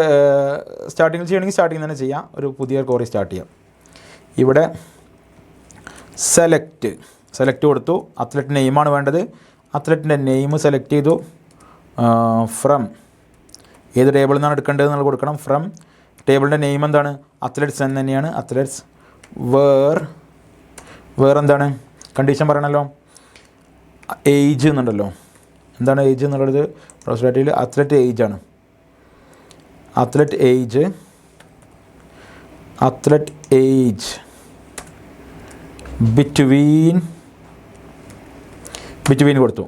സ്റ്റാർട്ടിങ്ങിൽ ചെയ്യണമെങ്കിൽ സ്റ്റാർട്ടിങ് തന്നെ ചെയ്യാം. ഒരു പുതിയ ക്വറി സ്റ്റാർട്ട് ചെയ്യാം. ഇവിടെ സെലക്ട് കൊടുത്തു. അത്ലറ്റ് നെയിമാണ് വേണ്ടത്. അത്ലറ്റിൻ്റെ നെയിം സെലക്ട് ചെയ്തു. ഫ്രം ഏത് ടേബിളിൽ നിന്നാണ് എടുക്കേണ്ടത് എന്നുള്ളത് കൊടുക്കണം. ഫ്രം ടേബിളിൻ്റെ നെയിം എന്താണ്? അത്ലറ്റ്സ് എന്ന് തന്നെയാണ്. അത്ലറ്റ്സ് എന്താണ് കണ്ടീഷൻ പറയണമല്ലോ. ഏജ് എന്നുണ്ടല്ലോ. എന്താണ് ഏജ് എന്നുള്ളത്? ഡാറ്റയിൽ അത്ലറ്റ് ഏജാണ്. അത്ലറ്റ് ഏജ് ബിറ്റ്വീൻ കൊടുത്തു.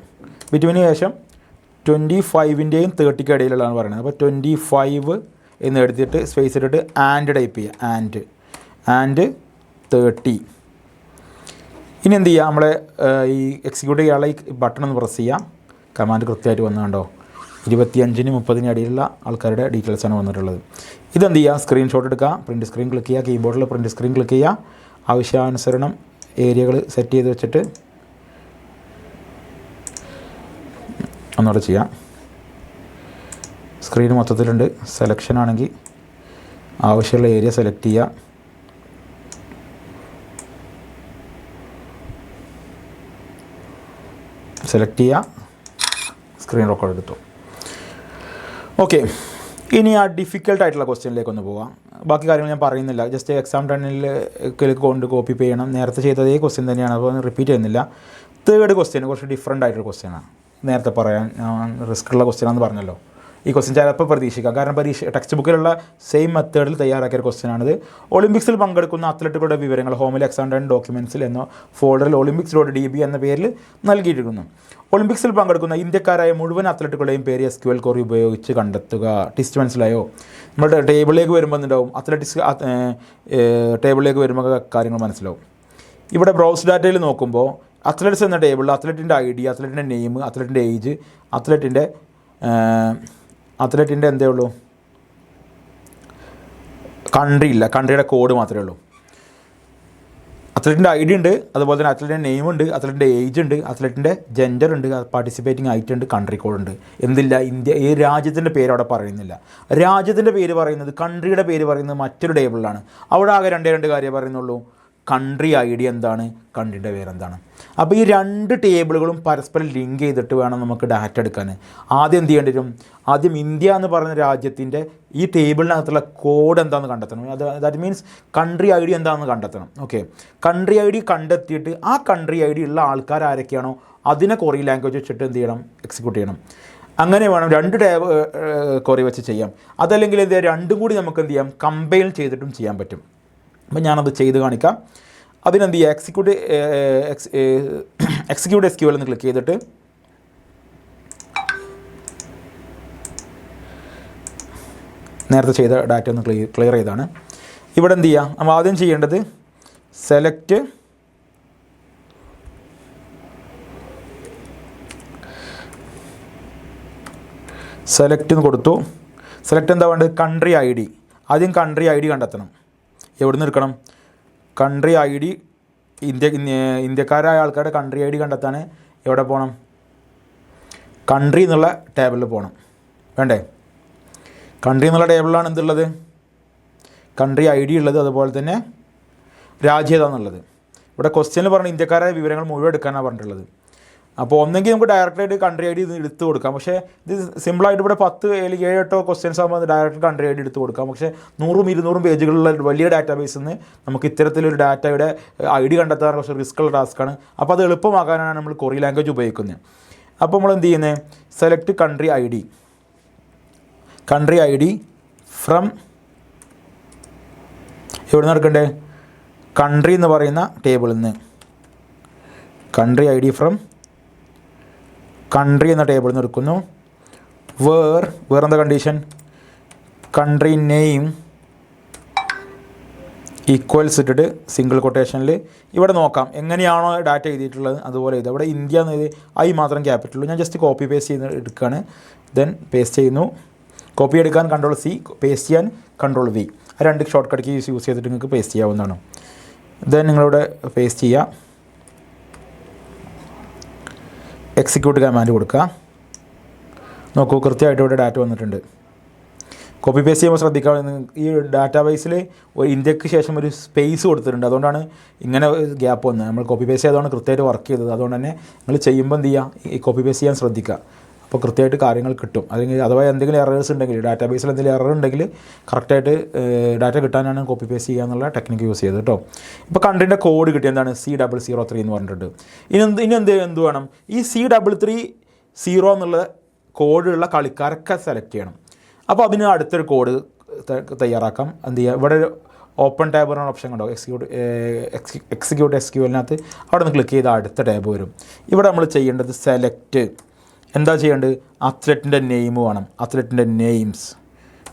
ബിറ്റ്വീന് ശേഷം 25-ൻ്റെയും 30-ക്കും ഇടയിലുള്ളതാണ് പറയുന്നത്. അപ്പോൾ 25 എന്ന് എടുത്തിട്ട് സ്പേസ് ഇട്ടിട്ട് ആൻഡ് ടൈപ്പ് ചെയ്യുക. ആൻഡ് 30. ഇനി എന്ത് ചെയ്യുക, നമ്മളെ ഈ എക്സിക്യൂട്ട് ചെയ്യാനുള്ള ഈ ബട്ടൺ ഒന്ന് പ്രസ് ചെയ്യുക. കമാൻഡ് കൃത്യമായിട്ട് വന്നു കണ്ടോ. 25-നും 30-നും ഇടയിലുള്ള ആൾക്കാരുടെ ഡീറ്റെയിൽസാണ് വന്നിട്ടുള്ളത്. ഇതെന്ത് ചെയ്യുക, സ്ക്രീൻഷോട്ട് എടുക്കുക. പ്രിൻറ്റ് സ്ക്രീൻ ക്ലിക്ക് ചെയ്യുക. കീബോർഡിൽ പ്രിൻറ്റ് സ്ക്രീൻ ക്ലിക്ക് ചെയ്യുക. ആവശ്യാനുസരണം ഏരിയകൾ സെറ്റ് ചെയ്ത് വെച്ചിട്ട് ഒന്നുകൂടെ ചെയ്യാം. സ്ക്രീൻ മൊത്തത്തിലുണ്ട്. സെലക്ഷൻ ആണെങ്കിൽ ആവശ്യമുള്ള ഏരിയ സെലക്ട് ചെയ്യുക. സ്ക്രീൻ റെക്കോർഡ് എടുത്തു. ഓക്കെ, ഇനി ആ ഡിഫിക്കൽട്ടായിട്ടുള്ള ക്വസ്റ്റ്യനിലേക്ക് ഒന്ന് പോവാം. ബാക്കി കാര്യങ്ങൾ ഞാൻ പറയുന്നില്ല. ജസ്റ്റ് എക്സാം ടണ്ണിലേക്ക് കൊണ്ട് കോപ്പി ചെയ്യണം. നേരത്തെ ചെയ്തതേ ക്വസ്റ്റ്യൻ തന്നെയാണ്, അപ്പോൾ റിപ്പീറ്റ് ചെയ്യുന്നില്ല. തേർഡ് ക്വസ്റ്റ്യൻ കുറച്ച് ഡിഫറെൻ്റ് ആയിട്ടുള്ള ക്വസ്റ്റ്യനാണ്. നേരത്തെ പറയാൻ റിസ്ക് ഉള്ള ക്വസ്റ്റ്യനാണെന്ന് പറഞ്ഞല്ലോ. ഈ ക്വസ്റ്റ്യൻ ചിലപ്പോൾ പ്രതീക്ഷിക്കാം, കാരണം ടെക്സ്റ്റ് ബുക്കിലുള്ള സെയിം മെത്തേഡിൽ തയ്യാറാക്കിയ ക്വസ്റ്റ്യനാണിത്. ഒളിമ്പിക്സിൽ പങ്കെടുക്കുന്ന അത്ലറ്റുകളുടെ വിവരങ്ങൾ ഹോമിൽ എക്സാം ഡോക്യുമെൻറ്റ്സിൽ എന്ന ഫോൾഡറിൽ olympics.db എന്ന പേരിൽ നൽകിയിരിക്കുന്നു. ഒളിമ്പിക്സിൽ പങ്കെടുക്കുന്ന ഇന്ത്യക്കാരായ മുഴുവൻ അത്ലറ്റുകളുടെയും പേര് SQL ക്വറി ഉപയോഗിച്ച് കണ്ടെത്തുക. ടിസ്റ്റ് മനസ്സിലായോ? നമ്മുടെ ടേബിളിലേക്ക് വരുമ്പോൾ ഉണ്ടാവും, അത്ലറ്റിക്സ് ടേബിളിലേക്ക് വരുമ്പോൾ കാര്യങ്ങൾ മനസ്സിലാവും. ഇവിടെ ബ്രൗസ് ഡാറ്റയിൽ നോക്കുമ്പോൾ അത്ലറ്റ്സ് എന്ന ടേബിളിൽ അത്ലറ്റിൻ്റെ ID, അത്ലറ്റിൻ്റെ നെയിം, അത്ലറ്റിൻ്റെ ഏജ്, അത്ലറ്റിൻ്റെ എന്തേ ഉള്ളൂ, കൺട്രി ഇല്ല, കൺട്രിയുടെ കോഡ് മാത്രമേ ഉള്ളൂ. അത്ലറ്റിൻ്റെ ID ഉണ്ട്, അതുപോലെ തന്നെ അത്ലറ്റിൻ്റെ നെയിം ഉണ്ട്, അത്ലറ്റിൻ്റെ ഏജ് ഉണ്ട്, അത്ലറ്റിൻ്റെ ജെൻഡർ ഉണ്ട്, പാർട്ടിസിപ്പേറ്റിംഗ് ആയിട്ട് ഉണ്ട്, കൺട്രി കോഡ് ഉണ്ട്. എന്തില്ല, ഈ രാജ്യത്തിൻ്റെ പേര് അവിടെ പറയുന്നില്ല. രാജ്യത്തിൻ്റെ പേര് പറയുന്നത്, കൺട്രിയുടെ പേര് പറയുന്നത് മറ്റൊരു ടേബിളിലാണ്. അവിടെ ആകെ രണ്ട് കാര്യം പറയുന്നുള്ളൂ. കൺട്രി ID എന്താണ്, കൺട്രിയുടെ പേരെന്താണ്. അപ്പോൾ ഈ രണ്ട് ടേബിളുകളും പരസ്പരം ലിങ്ക് ചെയ്തിട്ട് വേണം നമുക്ക് ഡാറ്റ എടുക്കാൻ. ആദ്യം എന്ത് ചെയ്യേണ്ടി വരും? ആദ്യം ഇന്ത്യ എന്ന് പറയുന്ന രാജ്യത്തിൻ്റെ ഈ ടേബിളിനകത്തുള്ള കോഡ് എന്താണെന്ന് കണ്ടെത്തണം. ദാറ്റ് മീൻസ് കൺട്രി ID എന്താണെന്ന് കണ്ടെത്തണം. ഓക്കെ, കൺട്രി ID കണ്ടെത്തിയിട്ട് ആ കൺട്രി ID ഉള്ള ആൾക്കാർ ആരൊക്കെയാണോ അതിനെ കൊറി ലാംഗ്വേജ് വെച്ചിട്ട് എന്ത് ചെയ്യണം, എക്സിക്യൂട്ട് ചെയ്യണം. അങ്ങനെ വേണം, രണ്ട് കൊറി വെച്ച് ചെയ്യാം. അതല്ലെങ്കിൽ എന്ത് ചെയ്യാം, രണ്ടും കൂടി നമുക്ക് എന്ത് ചെയ്യാം, കമ്പൈൽ ചെയ്തിട്ടും ചെയ്യാൻ പറ്റും. അപ്പം ഞാനത് ചെയ്ത് കാണിക്കാം. അതിനെന്ത് ചെയ്യുക, എക്സിക്യൂട്ട് SQL എന്ന് ക്ലിക്ക് ചെയ്തിട്ട് നേരത്തെ ചെയ്ത ഡാറ്റ ഒന്ന് ക്ലിയർ ചെയ്താണ്. ഇവിടെ എന്ത് ചെയ്യുക, നമ്മൾ ആദ്യം ചെയ്യേണ്ടത് സെലക്ട് സെലക്ട് എന്ന് കൊടുത്തു. സെലക്ട് എന്താ വേണ്ടത്? Country I D. ആദ്യം കൺട്രി ഐ ഡി കണ്ടെത്തണം. എവിടെ നിന്ന് എടുക്കണം? കൺട്രി ഐ ഡി ഇന്ത്യക്കാരായ ആൾക്കാരുടെ കൺട്രി ഐ ഡി കണ്ടെത്താൻ എവിടെ പോകണം? കൺട്രി എന്നുള്ള ടേബിളിൽ പോകണം. വേണ്ടേ? കൺട്രി എന്നുള്ള ടേബിളിലാണ് എന്തുള്ളത്? കൺട്രി ഐ ഡി ഉള്ളത്. അതുപോലെ തന്നെ രാജ്യം ഏതാണെന്നുള്ളത്. ഇവിടെ ക്വസ്റ്റ്യനിൽ പറഞ്ഞ ഇന്ത്യക്കാരായ വിവരങ്ങൾ മുഴുവൻ എടുക്കാനാണ് പറഞ്ഞിട്ടുള്ളത്. അപ്പോൾ ഒന്നെങ്കിൽ നമുക്ക് ഡയറക്റ്റായിട്ട് കൺട്രി ഐ ഡി എടുത്ത് കൊടുക്കാം. പക്ഷേ ഇത് സിമ്പിളായിട്ട് ഇവിടെ 10 അല്ലെങ്കിൽ 7-8 ക്വസ്റ്റ്യൻസ് ആകുമ്പോൾ ഡയറക്റ്റ് കൺട്രി ഐ ഡി എടുത്ത് കൊടുക്കാം. പക്ഷേ 100-200 പേജുകളുള്ള വലിയ ഡാറ്റാബേസിൽ നിന്ന് നമുക്ക് ഇത്തരത്തിലൊരു ഡാറ്റയുടെ ഐ ഡി കണ്ടെത്താൻ കുറച്ച് റിസ്ക്കുള്ള ടാസ്ക്കാണ്. അപ്പോൾ അത് എളുപ്പമാക്കാനാണ് നമ്മൾ കൊറി ലാംഗ്വേജ് ഉപയോഗിക്കുന്നത്. അപ്പോൾ നമ്മൾ എന്ത് ചെയ്യുന്നത്? Select country I D. Country I D from എവിടെ നിന്ന് എടുക്കണ്ടേ? കൺട്രി എന്ന് പറയുന്ന ടേബിളിൽ നിന്ന്. Country I D from country എന്ന ടേബിളിൽ നിന്ന് എടുക്കുന്നു. വേറെന്താ കണ്ടീഷൻ? കൺട്രി നെയിം ഈക്വൽസ് ഇട്ടിട്ട് സിംഗിൾ കൊട്ടേഷനിൽ ഇവിടെ നോക്കാം എങ്ങനെയാണോ ഡാറ്റ എഴുതിയിട്ടുള്ളത് അതുപോലെ എഴുതുക. ഇവിടെ ഇന്ത്യ എന്ന് എഴുതി ഐ മാത്രം ക്യാപിറ്റലുള്ളൂ. ഞാൻ ജസ്റ്റ് കോപ്പി പേസ്റ്റ് ചെയ്ത് എടുക്കുകയാണ്. ദെൻ പേസ്റ്റ് ചെയ്യുന്നു. കോപ്പി എടുക്കാൻ Ctrl+C, പേസ്റ്റ് ചെയ്യാൻ Ctrl+V. ആ 2 ഷോർട്ട് കട്ട് കീസ് യൂസ് ചെയ്തിട്ട് നിങ്ങൾക്ക് പേസ്റ്റ് ചെയ്യാവുന്നതാണ്. ദെൻ നിങ്ങളിവിടെ പേസ്റ്റ് ചെയ്യുക. എക്സിക്യൂട്ട് കമാൻഡ് കൊടുക്കുക. നോക്കൂ, കൃത്യമായിട്ട് ഇവിടെ ഡാറ്റ വന്നിട്ടുണ്ട്. കോപ്പി പേസ്റ്റ് ചെയ്യുമ്പോൾ ശ്രദ്ധിക്കുക, ഈ ഡാറ്റാബേസിൽ ഒരു ഇന്ത്യക്ക് ശേഷം ഒരു സ്പേസ് കൊടുത്തിട്ടുണ്ട്. അതുകൊണ്ടാണ് ഇങ്ങനെ ഗ്യാപ്പ് വന്നത്. നമ്മൾ കോപ്പി പേസ്റ്റ് ചെയ്തതാണ് കൃത്യമായിട്ട് വർക്ക് ചെയ്തത്. അതുകൊണ്ട് തന്നെ നിങ്ങൾ ചെയ്യുമ്പോൾ എന്ത് ചെയ്യുക? ഈ കോപ്പി പേസ്റ്റ് ചെയ്യാൻ ശ്രദ്ധിക്കുക. അപ്പോൾ കൃത്യമായിട്ട് കാര്യങ്ങൾ കിട്ടും. അല്ലെങ്കിൽ അഥവാ എന്തെങ്കിലും എറേഴ്സ് ഉണ്ടെങ്കിൽ, ഡാറ്റാബേസിൽ എന്തെങ്കിലും എറർ ഉണ്ടെങ്കിൽ കറക്റ്റായിട്ട് ഡാറ്റ കിട്ടാനാണ് കോപ്പി പേസ്റ്റ് ചെയ്യുക എന്നുള്ള ടെക്നിക്ക് യൂസ് ചെയ്തത് കേട്ടോ. ഇപ്പോൾ കൺട്രീൻ്റെ കോഡ് കിട്ടി. എന്താണ്? C003 എന്ന് പറഞ്ഞിട്ട്. ഇനി എന്ത് വേണം? ഈ C330 എന്നുള്ള കോഡുള്ള കളിക്കാരൊക്കെ സെലക്ട് ചെയ്യണം. അപ്പോൾ അതിന് അടുത്തൊരു കോഡ് തയ്യാറാക്കാം. എന്ത് ചെയ്യുക? ഇവിടെ ഒരു ഓപ്പൺ ടാബ് എന്ന ഓപ്ഷൻ കണ്ടോ? എക്സിക്യൂട്ട് SQLനകത്ത് അവിടെ നിന്ന് ക്ലിക്ക് ചെയ്താൽ അടുത്ത ടാബ് വരും. ഇവിടെ നമ്മൾ ചെയ്യേണ്ടത് സെലക്ട് എന്താ ചെയ്യേണ്ടത്? അത്ലറ്റിൻ്റെ നെയിം വേണം. അത്ലറ്റിൻ്റെ നെയിംസ്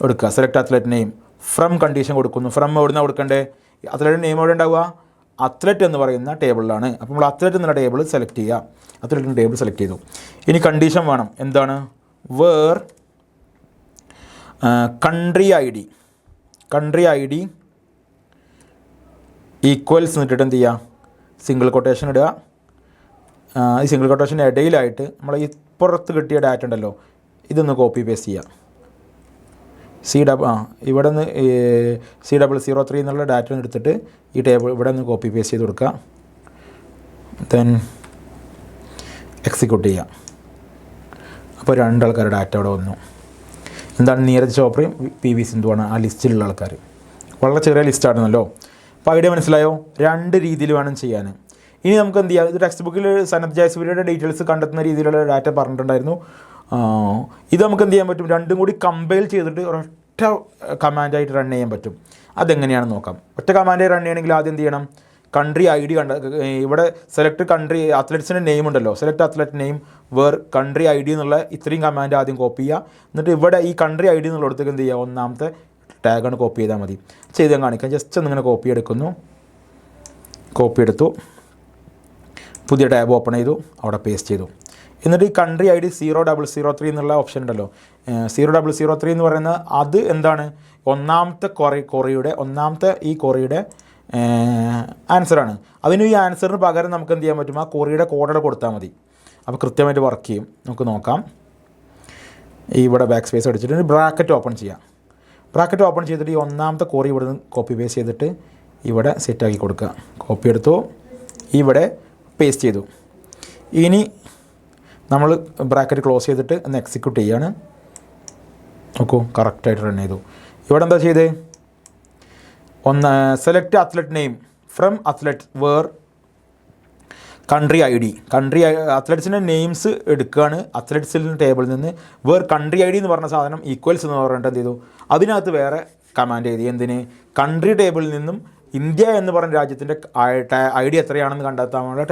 എടുക്കുക. Select athlete name from condition കൊടുക്കുന്നു. ഫ്രം എവിടെ നിന്നാണ് കൊടുക്കേണ്ടത്? അത്ലറ്റിൻ്റെ നെയിം എവിടെ ഉണ്ടാവുക? അത്ലറ്റ് എന്ന് പറയുന്ന ടേബിളിലാണ്. അപ്പോൾ നമ്മൾ അത്ലറ്റ് എന്നുള്ള ടേബിൾ സെലക്ട് ചെയ്യുക. അത്ലറ്റിൻ്റെ ടേബിൾ സെലക്ട് ചെയ്തു. ഇനി കണ്ടീഷൻ വേണം. എന്താണ്? Where country I D equals എന്നിട്ട് എന്ത് ചെയ്യുക? സിംഗിൾ കൊട്ടേഷൻ ഇടുക. ഈ സിംഗിൾ കൊട്ടേഷൻ്റെ ഇടയിലായിട്ട് നമ്മൾ ഈ പുറത്ത് കിട്ടിയ ഡാറ്റ ഉണ്ടല്ലോ, ഇതൊന്ന് കോപ്പി പേസ്റ്റ് ചെയ്യുക. ഇവിടെ നിന്ന് C003 എന്നുള്ള ഡാറ്റ എടുത്തിട്ട് ഈ ടേബിൾ ഇവിടെ നിന്ന് കോപ്പി പേസ്റ്റ് ചെയ്ത് കൊടുക്കുക. ദെൻ എക്സിക്യൂട്ട് ചെയ്യുക. അപ്പോൾ 2 ആൾക്കാരുടെ ഡാറ്റ അവിടെ വന്നു. എന്താണ്? നീരജ് ചോപ്രയും PV സിന്ധുവാണ് ആ ലിസ്റ്റിലുള്ള ആൾക്കാർ. വളരെ ചെറിയ ലിസ്റ്റായിരുന്നല്ലോ. അപ്പോൾ ഐഡിയ മനസ്സിലായോ? 2 രീതിയിൽ വേണം ചെയ്യാൻ. ഇനി നമുക്ക് എന്ത് ചെയ്യാം? ഇത് ടെക്സ്റ്റ് ബുക്കിൽ സനത് ജയസൂര്യയുടെ ഡീറ്റെയിൽസ് കണ്ടെത്തുന്ന രീതിയിലുള്ള ഡാറ്റ പറഞ്ഞിട്ടുണ്ടായിരുന്നു. ഇത് നമുക്ക് എന്ത് ചെയ്യാൻ പറ്റും? 2 കൂടി കമ്പൈൽ ചെയ്തിട്ട് ഒരൊറ്റ കമാൻഡായിട്ട് റൺ ചെയ്യാൻ പറ്റും. അതെങ്ങനെയാണെന്ന് നോക്കാം. ഒറ്റ കമാൻഡായി റൺ ചെയ്യണമെങ്കിൽ ആദ്യം എന്ത് ചെയ്യണം? കൺട്രി ഐ ഡി ഇവിടെ സെലക്ട് കൺട്രി അത്ലറ്റ്സിൻ്റെ നെയിം ഉണ്ടല്ലോ, select athlete name where country I D എന്നുള്ള ഇത്രയും കമാൻഡ് ആദ്യം കോപ്പി ചെയ്യുക. എന്നിട്ട് ഇവിടെ ഈ കൺട്രി ഐ ഡി എന്നുള്ളിടത്തേക്ക് എന്ത് ചെയ്യുക? ഒന്നാമത്തെ ടാഗാണ് കോപ്പി ചെയ്താൽ മതി. ചെയ്ത് കാണിക്കാം. ജസ്റ്റ് ഒന്നിങ്ങനെ കോപ്പി എടുക്കുന്നു. കോപ്പി എടുത്തു. പുതിയ ടാബ് ഓപ്പൺ ചെയ്തു. അവിടെ പേസ്റ്റ് ചെയ്തു. എന്നിട്ട് ഈ കൺട്രി ഐ ഡി 0003 എന്നുള്ള ഓപ്ഷൻ ഉണ്ടല്ലോ, 0003 എന്ന് പറയുന്നത് അത് എന്താണ്? ഒന്നാമത്തെ കൊറിയുടെ ആൻസറാണ്. അതിന് ഈ ആൻസറിന് പകരം നമുക്ക് എന്ത് ചെയ്യാൻ പറ്റും? ആ കൊറിയുടെ കോഡോടെ കൊടുത്താൽ മതി. അപ്പോൾ കൃത്യമായിട്ട് വർക്ക് ചെയ്യും. നമുക്ക് നോക്കാം. ഇവിടെ ബാക്ക് സ്പേസ് അടിച്ചിട്ട് ബ്രാക്കറ്റ് ഓപ്പൺ ചെയ്യാം. ബ്രാക്കറ്റ് ഓപ്പൺ ചെയ്തിട്ട് ഈ ഒന്നാമത്തെ കൊറി ഇവിടെ നിന്ന് കോപ്പി പേസ്റ്റ് ചെയ്തിട്ട് ഇവിടെ സെറ്റാക്കി കൊടുക്കുക. കോപ്പി എടുത്തു. ഇവിടെ പേസ്റ്റ് ചെയ്തു. ഇനി നമ്മൾ ബ്രാക്കറ്റ് ക്ലോസ് ചെയ്തിട്ട് ഒന്ന് എക്സിക്യൂട്ട് ചെയ്യാണ്. നോക്കൂ, കറക്റ്റായിട്ട് റൺ ചെയ്തു. ഇവിടെ എന്താ ചെയ്തേ? Select athlete name from athlete where country I D. അത്ലറ്റ്സിൻ്റെ നെയിംസ് എടുക്കുകയാണ് അത്ലറ്റ്സിൽ ടേബിളിൽ നിന്ന്. വേർ കൺട്രി ഐ ഡി എന്ന് പറഞ്ഞ സാധനം ഈക്വൽസ് എന്ന് പറഞ്ഞിട്ട് എന്ത് ചെയ്തു? അതിനകത്ത് വേറെ കമാൻഡ് എഴുതി. എന്തിന്? കൺട്രി ടേബിളിൽ നിന്നും ഇന്ത്യ എന്ന് പറഞ്ഞ രാജ്യത്തിൻ്റെ ഐ ഡി എത്രയാണെന്ന് കണ്ടെത്താനുള്ള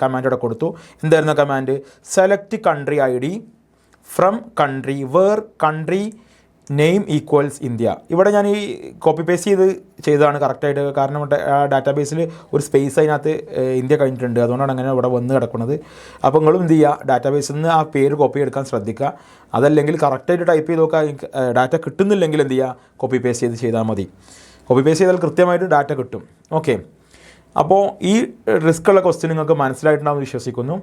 കമാൻഡ് ഇവിടെ കൊടുത്തു. എന്തായിരുന്നു command? Select country I D from country where country name equals India. ഇവിടെ ഞാൻ ഈ കോപ്പി പേസ്റ്റ് ചെയ്തതാണ് കറക്റ്റായിട്ട്. കാരണം ഡാറ്റാബേസിൽ ഒരു സ്പേസ് അതിനകത്ത് ഇന്ത്യ കഴിഞ്ഞിട്ടുണ്ട്, അതുകൊണ്ടാണ് അങ്ങനെ ഇവിടെ വന്ന് കിടക്കുന്നത്. അപ്പോൾ നിങ്ങളും എന്ത് ചെയ്യുക, ഡാറ്റാബേസിൽ നിന്ന് ആ പേര് കോപ്പി എടുക്കാൻ ശ്രദ്ധിക്കുക. അതല്ലെങ്കിൽ കറക്റ്റായിട്ട് ടൈപ്പ് ചെയ്ത് നോക്കുക. ഡാറ്റ കിട്ടുന്നില്ലെങ്കിൽ എന്ത് ചെയ്യുക, കോപ്പി പേസ്റ്റ് ചെയ്താൽ മതി. കോപ്പി പേസ്റ്റ് ചെയ്താൽ കൃത്യമായിട്ട് ഡാറ്റ കിട്ടും. ഓക്കെ, അപ്പോൾ ഈ റിസ്ക്കുള്ള ക്വസ്റ്റ്യൻ നിങ്ങൾക്ക് മനസ്സിലായിട്ടുണ്ടാകുമെന്ന് വിശ്വസിക്കുന്നു.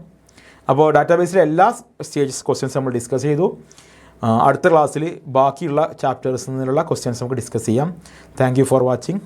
അപ്പോൾ ഡാറ്റാബേസിലെ എല്ലാ സ്റ്റേജസ് ക്വസ്റ്റ്യൻസ് നമ്മൾ ഡിസ്കസ് ചെയ്തു. അടുത്ത ക്ലാസ്സിൽ ബാക്കിയുള്ള ചാപ്റ്റേഴ്സിൽ നിന്നുള്ള ക്വസ്റ്റ്യൻസ് നമുക്ക് ഡിസ്കസ് ചെയ്യാം. Thank you for watching.